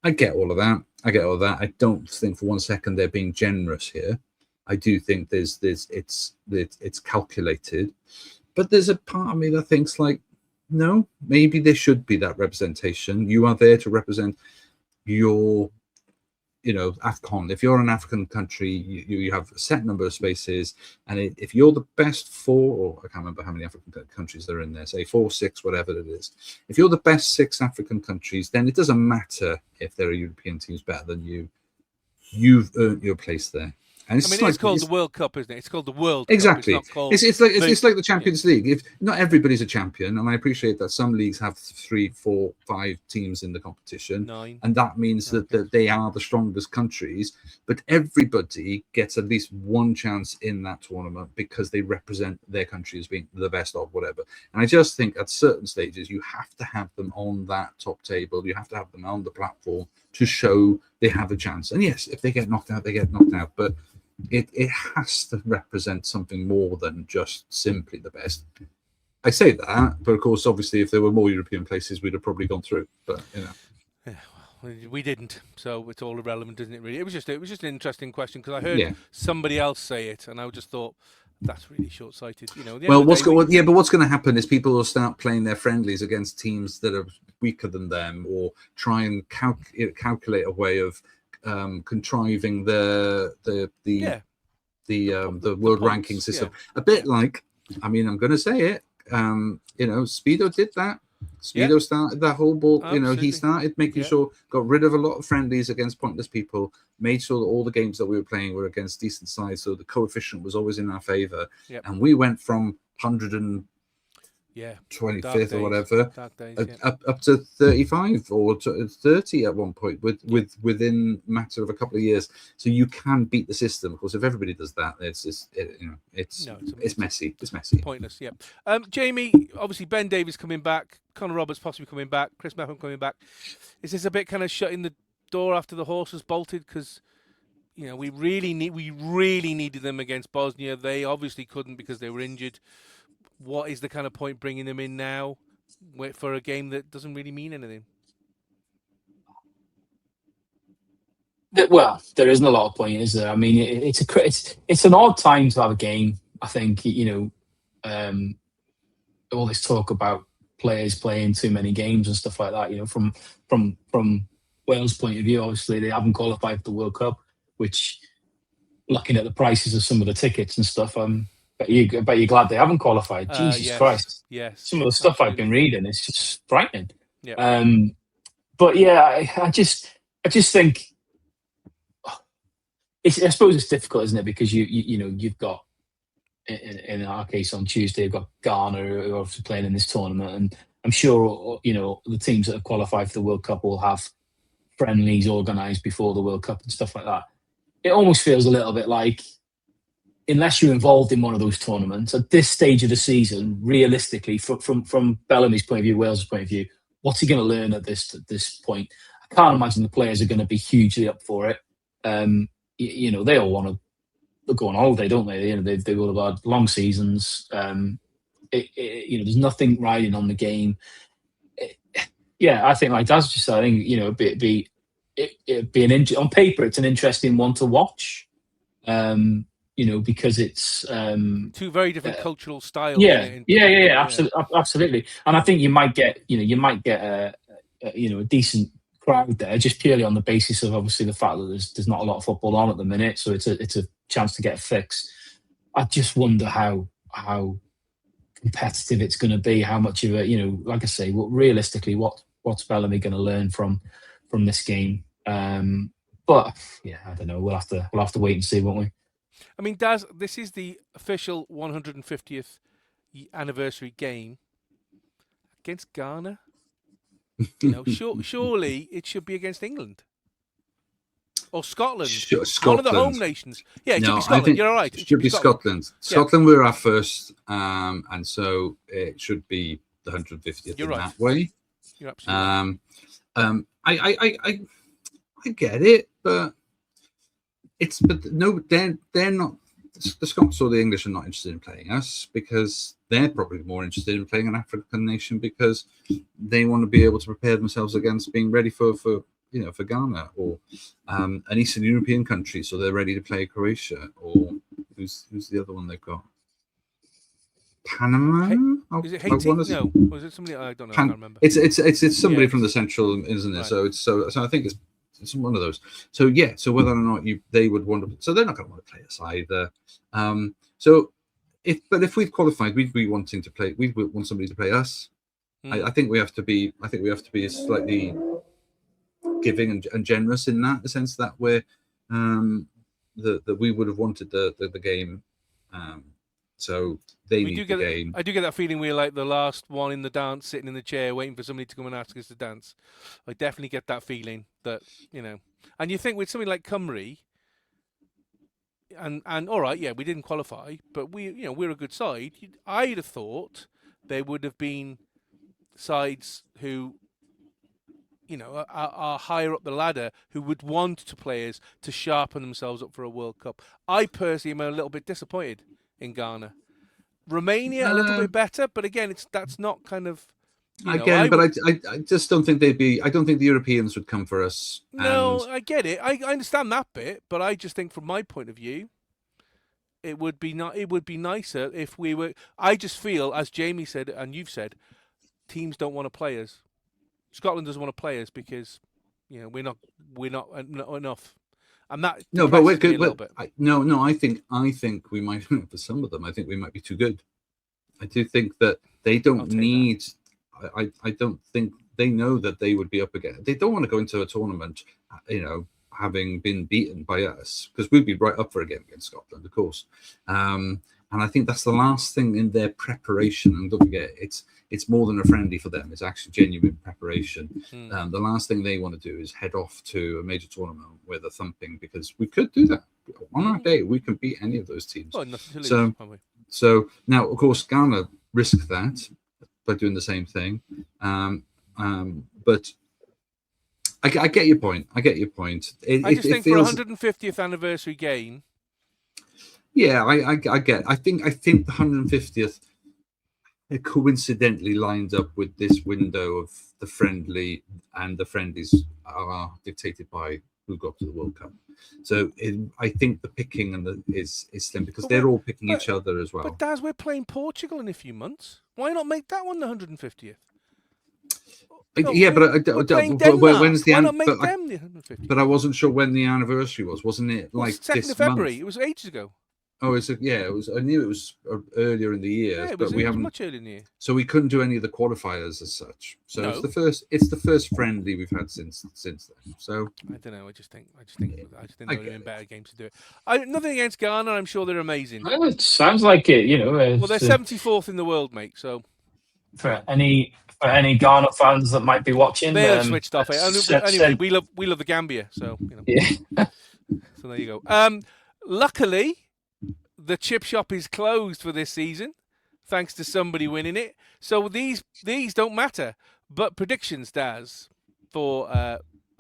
I get all of that. I don't think for one second they're being generous here. I do think it's calculated, but there's a part of me that thinks, like, no, maybe there should be that representation. You are there to represent your, you know, AFCON. If you're an African country, you have a set number of spaces, and if you're the best four, or I can't remember how many African countries there are in there, say 4, 6, whatever it is. If you're the best 6 African countries, then it doesn't matter if there are European teams better than you. You've earned your place there. And it's called the World Cup, isn't it? It's called the World exactly. Cup. It's not called it's like the Champions League. If not everybody's a champion, and I appreciate that some leagues have 3, 4, 5 teams in the competition, 9, and that means that they are the strongest countries. But everybody gets at least one chance in that tournament because they represent their country as being the best of whatever. And I just think at certain stages you have to have them on that top table. You have to have them on the platform to show they have a chance. And yes, if they get knocked out, they get knocked out. But it has to represent something more than just simply the best. I say that, but of course, obviously, if there were more European places, we'd have probably gone through. But, you know. Yeah, we didn't, so it's all irrelevant, isn't it? Really, it was just an interesting question because I heard Yeah. somebody else say it, and I just thought that's really short-sighted. You know, at the end Well, of the day, but what's going to happen is people will start playing their friendlies against teams that are weaker than them, or try and calculate a way of contriving the world ranking points, system. A bit like, I mean, I'm going to say it. Speedo did that. Speedo started that whole ball. Absolutely. He started making sure, got rid of a lot of friendlies against pointless people, made sure that all the games that we were playing were against decent sides, so the coefficient was always in our favor. Yep. And we went from 125th or whatever up to 35 or to 30 at one point within a matter of a couple of years. So you can beat the system. Of course, if everybody does that, it's messy. It's messy. Pointless. Yeah. Jamie, obviously Ben Davies coming back, Connor Roberts possibly coming back, Chris Mepham coming back. Is this a bit kind of shutting the door after the horse has bolted? Because we really needed them against Bosnia. They obviously couldn't because they were injured. What is the kind of point bringing them in now for a game that doesn't really mean anything? Well, there isn't a lot of point, is there? I mean, it's an odd time to have a game. I think all this talk about players playing too many games and stuff like that. From Wales' point of view, obviously they haven't qualified for the World Cup, which, looking at the prices of some of the tickets and stuff, I bet you're glad they haven't qualified. Jesus Christ! Yes, some of the stuff I've been reading is just frightening. Yeah. But yeah, I just think I suppose it's difficult, isn't it? Because you've got in our case on Tuesday, you've got Ghana who are obviously playing in this tournament, and I'm sure the teams that have qualified for the World Cup will have friendlies organised before the World Cup and stuff like that. It almost feels a little bit like, unless you're involved in one of those tournaments at this stage of the season, realistically, from Bellamy's point of view, Wales' point of view, what's he going to learn at this point? I can't imagine the players are going to be hugely up for it. They all want to go on holiday, don't they? They will have had long seasons. There's nothing riding on the game. I think, like Daz just said, I think it'd be on paper, it's an interesting one to watch. Because it's two very different cultural styles. Absolutely. And I think you might get a decent crowd there, just purely on the basis of obviously the fact that there's not a lot of football on at the minute, so it's a chance to get a fix. I just wonder how competitive it's going to be, how much of a like I say, realistically, what's Bellamy going to learn from this game? But yeah, I don't know. We'll have to wait and see, won't we? I mean, Daz, this is the official 150th anniversary game against Ghana. Surely it should be against England or Scotland. Scotland. One of the home nations. Yeah, it should be Scotland. You're all right. It should be Scotland. Scotland were our first, and so it should be the 150th that way. You're absolutely right. I get it, but they're not. The Scots or the English are not interested in playing us because they're probably more interested in playing an African nation because they want to be able to prepare themselves against being ready for Ghana or an Eastern European country, so they're ready to play Croatia or who's the other one they've got? Panama? Is it Haiti? No, was it somebody? I don't know. I can't remember. It's somebody from the central, isn't it? Right. So I think it's one of those. So yeah. So whether or not they would want to, so they're not going to want to play us either. If we've qualified, we'd be wanting to play. We would want somebody to play us. I think we have to be. I think we have to be slightly giving and generous in that, the sense that we're that we would have wanted the game. So they need the game. I do get that feeling we're like the last one in the dance, sitting in the chair, waiting for somebody to come and ask us to dance. I definitely get that feeling that, and you think with something like Cymru, and all right, yeah, we didn't qualify, but we're a good side. I'd have thought there would have been sides who, are higher up the ladder, who would want to players to sharpen themselves up for a World Cup. I personally am a little bit disappointed in Ghana. Romania a little bit better, but again, that's not kind of Again, but I just don't think they'd be. I don't think the Europeans would come for us. No, I get it. I understand that bit, but I just think from my point of view, it would be not. It would be nicer if we were. I just feel, as Jamie said and you've said, teams don't want to play us. Scotland doesn't want to play us because, we're not enough, and that no, but we're good. A little bit. No, I think we might. For some of them, I think we might be too good. I do think that they don't need. I don't think they know that they would be up against. They don't want to go into a tournament, having been beaten by us, because we'd be right up for a game against Scotland, of course. And I think that's the last thing in their preparation. And don't forget, it's more than a friendly for them. It's actually genuine preparation. The last thing they want to do is head off to a major tournament where they're thumping, because we could do that. On our day, we can beat any of those teams. Well, so now, of course, Ghana risk that by doing the same thing. But I get your point. I just think for 150th anniversary game. Yeah, I get. I think the 150th coincidentally lines up with this window of the friendly, and the friendlies are dictated by who got to the World Cup. So I think the picking is slim, because they're all picking each other as well. But Daz, we're playing Portugal in a few months. Why not make that one the 150th? Yeah, but when's the anniversary? But I wasn't sure when the anniversary was. Wasn't it like 2nd of February? It was ages ago. Oh, it was. I knew it was earlier in the year, yeah, but we haven't much earlier in the year. So we couldn't do any of the qualifiers as such. So it's the first friendly we've had since then. So I don't know. I just think there would have been better games to do it. Nothing against Ghana. I'm sure they're amazing. Well, it sounds like it. Well, they're 74th in the world, mate. So for any Ghana fans that might be watching, they have switched off. Anyway, we love the Gambia. So yeah. So there you go. Luckily, the chip shop is closed for this season, thanks to somebody winning it. So these don't matter. But predictions, Daz, for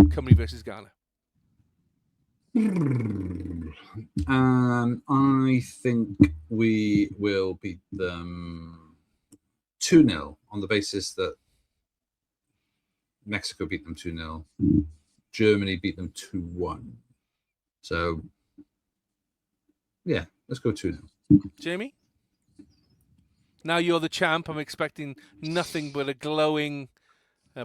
Cymru versus Ghana. I think we will beat them 2-0 on the basis that Mexico beat them 2-0, Germany beat them 2-1. So yeah, let's go 2-0. Jamie? Now you're the champ. I'm expecting nothing but a glowing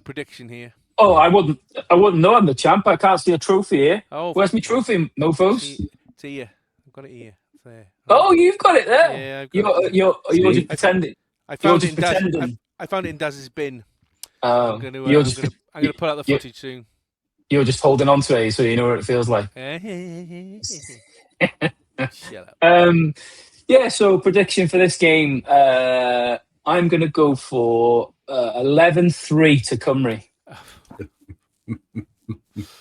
prediction here. Oh, I wouldn't know I'm the champ. I can't see a trophy here. Oh, where's my trophy, mofos? It's here. I've got it here. It's there. Oh, you've got it there. Yeah, I've got it. You're just pretending. I found it in Daz's bin. Oh, I'm going to put out the footage soon. You're just holding on to it, so you know what it feels like. Shut up. Yeah, so prediction for this game, I'm going to go for 11-3 to Cymru.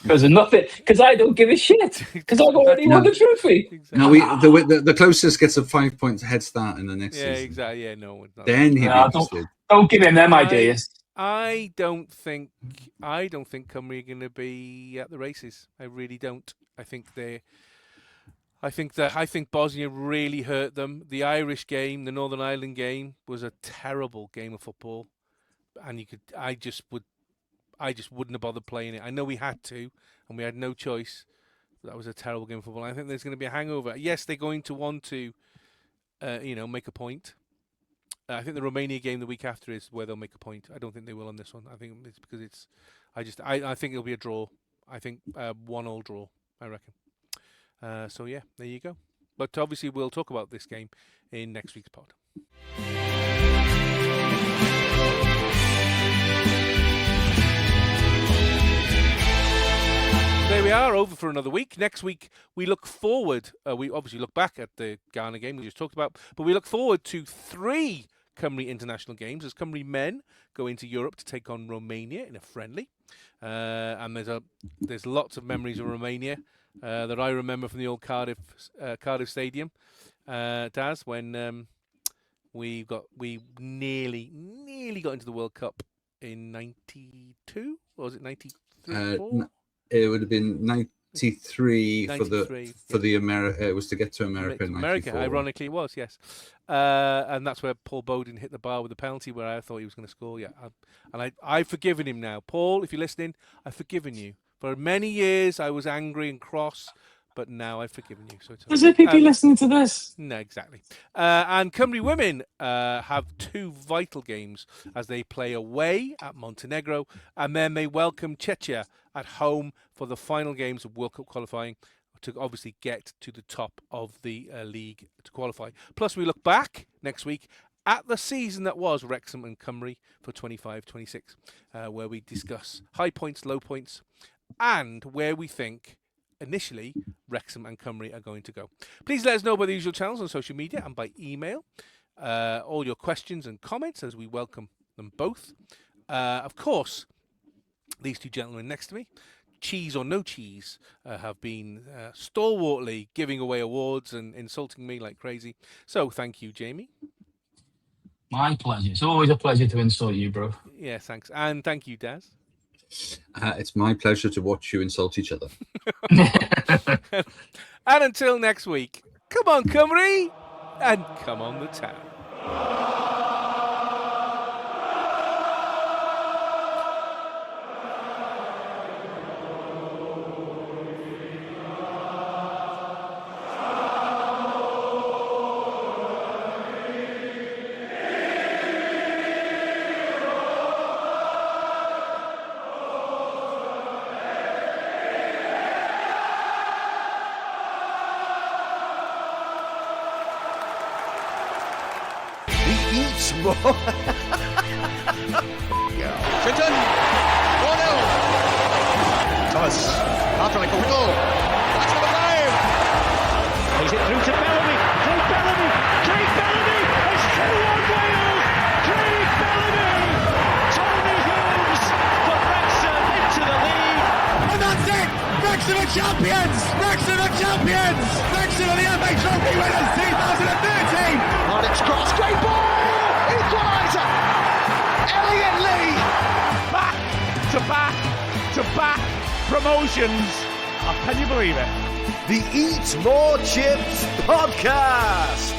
Because I don't give a shit. Because I've already won the trophy. Exactly. No, the closest gets a 5 points head start in the next season. Yeah, exactly. Yeah, no. Then don't give him them ideas. I don't think Cymru are going to be at the races. I really don't. I think Bosnia really hurt them. The Irish game, the Northern Ireland game, was a terrible game of football, and I just wouldn't have bothered playing it. I know we had to, and we had no choice. That was a terrible game of football. I think there's going to be a hangover. Yes, they're going to want to, make a point. I think the Romania game the week after is where they'll make a point. I don't think they will on this one. I think it's because I think it'll be a draw. I think 1-1 draw, I reckon. So yeah, there you go. But obviously we'll talk about this game in next week's pod. There we are, over for another week. Next week, we look forward. We obviously look back at the Ghana game we just talked about, but we look forward to 3 Cymru international games as Cymru men go into Europe to take on Romania in a friendly. And there's lots of memories of Romania that I remember from the old Cardiff Stadium, Daz, when we nearly got into the World Cup in '92, or was it '93? It would have been 93 for the 93, for the America. It was to get to America. In America, 94. ironically, it was, yes. And that's where Paul Bowden hit the bar with a penalty where I thought he was going to score. Yeah, I've forgiven him now. Paul, if you're listening, I've forgiven you. For many years, I was angry and cross, but now I've forgiven you. So There's people listening to this. No, exactly. And Cymru women have 2 vital games as they play away at Montenegro, and then they welcome Czechia at home for the final games of World Cup qualifying to obviously get to the top of the league to qualify. Plus, we look back next week at the season that was Wrexham and Cymru for 25-26, where we discuss high points, low points, and where we think initially Wrexham and Cymru are going to go. Please let us know by the usual channels on social media and by email all your questions and comments, as we welcome them both. Of course, these 2 gentlemen next to me, cheese or no cheese, have been stalwartly giving away awards and insulting me like crazy. So thank you, Jamie. My pleasure. It's always a pleasure to insult you, bro. Yeah, thanks. And thank you, Daz. It's my pleasure to watch you insult each other. And until next week, come on, Cymru, and come on the town. Clinton, 1-0. Thomas, after like a goal. That's number 5. Plays it through to Bellamy. Craig Bellamy. It's 2-1 Wales. Craig Bellamy. Tony Hughes for Wrexham into the lead. And that's it! Wrexham are champions! Wrexham are champions! Wrexham are the FA Trophy winners 2013! Alex Cross, great ball! Equaliser! Elliot Lee! Back to back to back promotions. Oh, can you believe it? The Eat More Chips Podcast!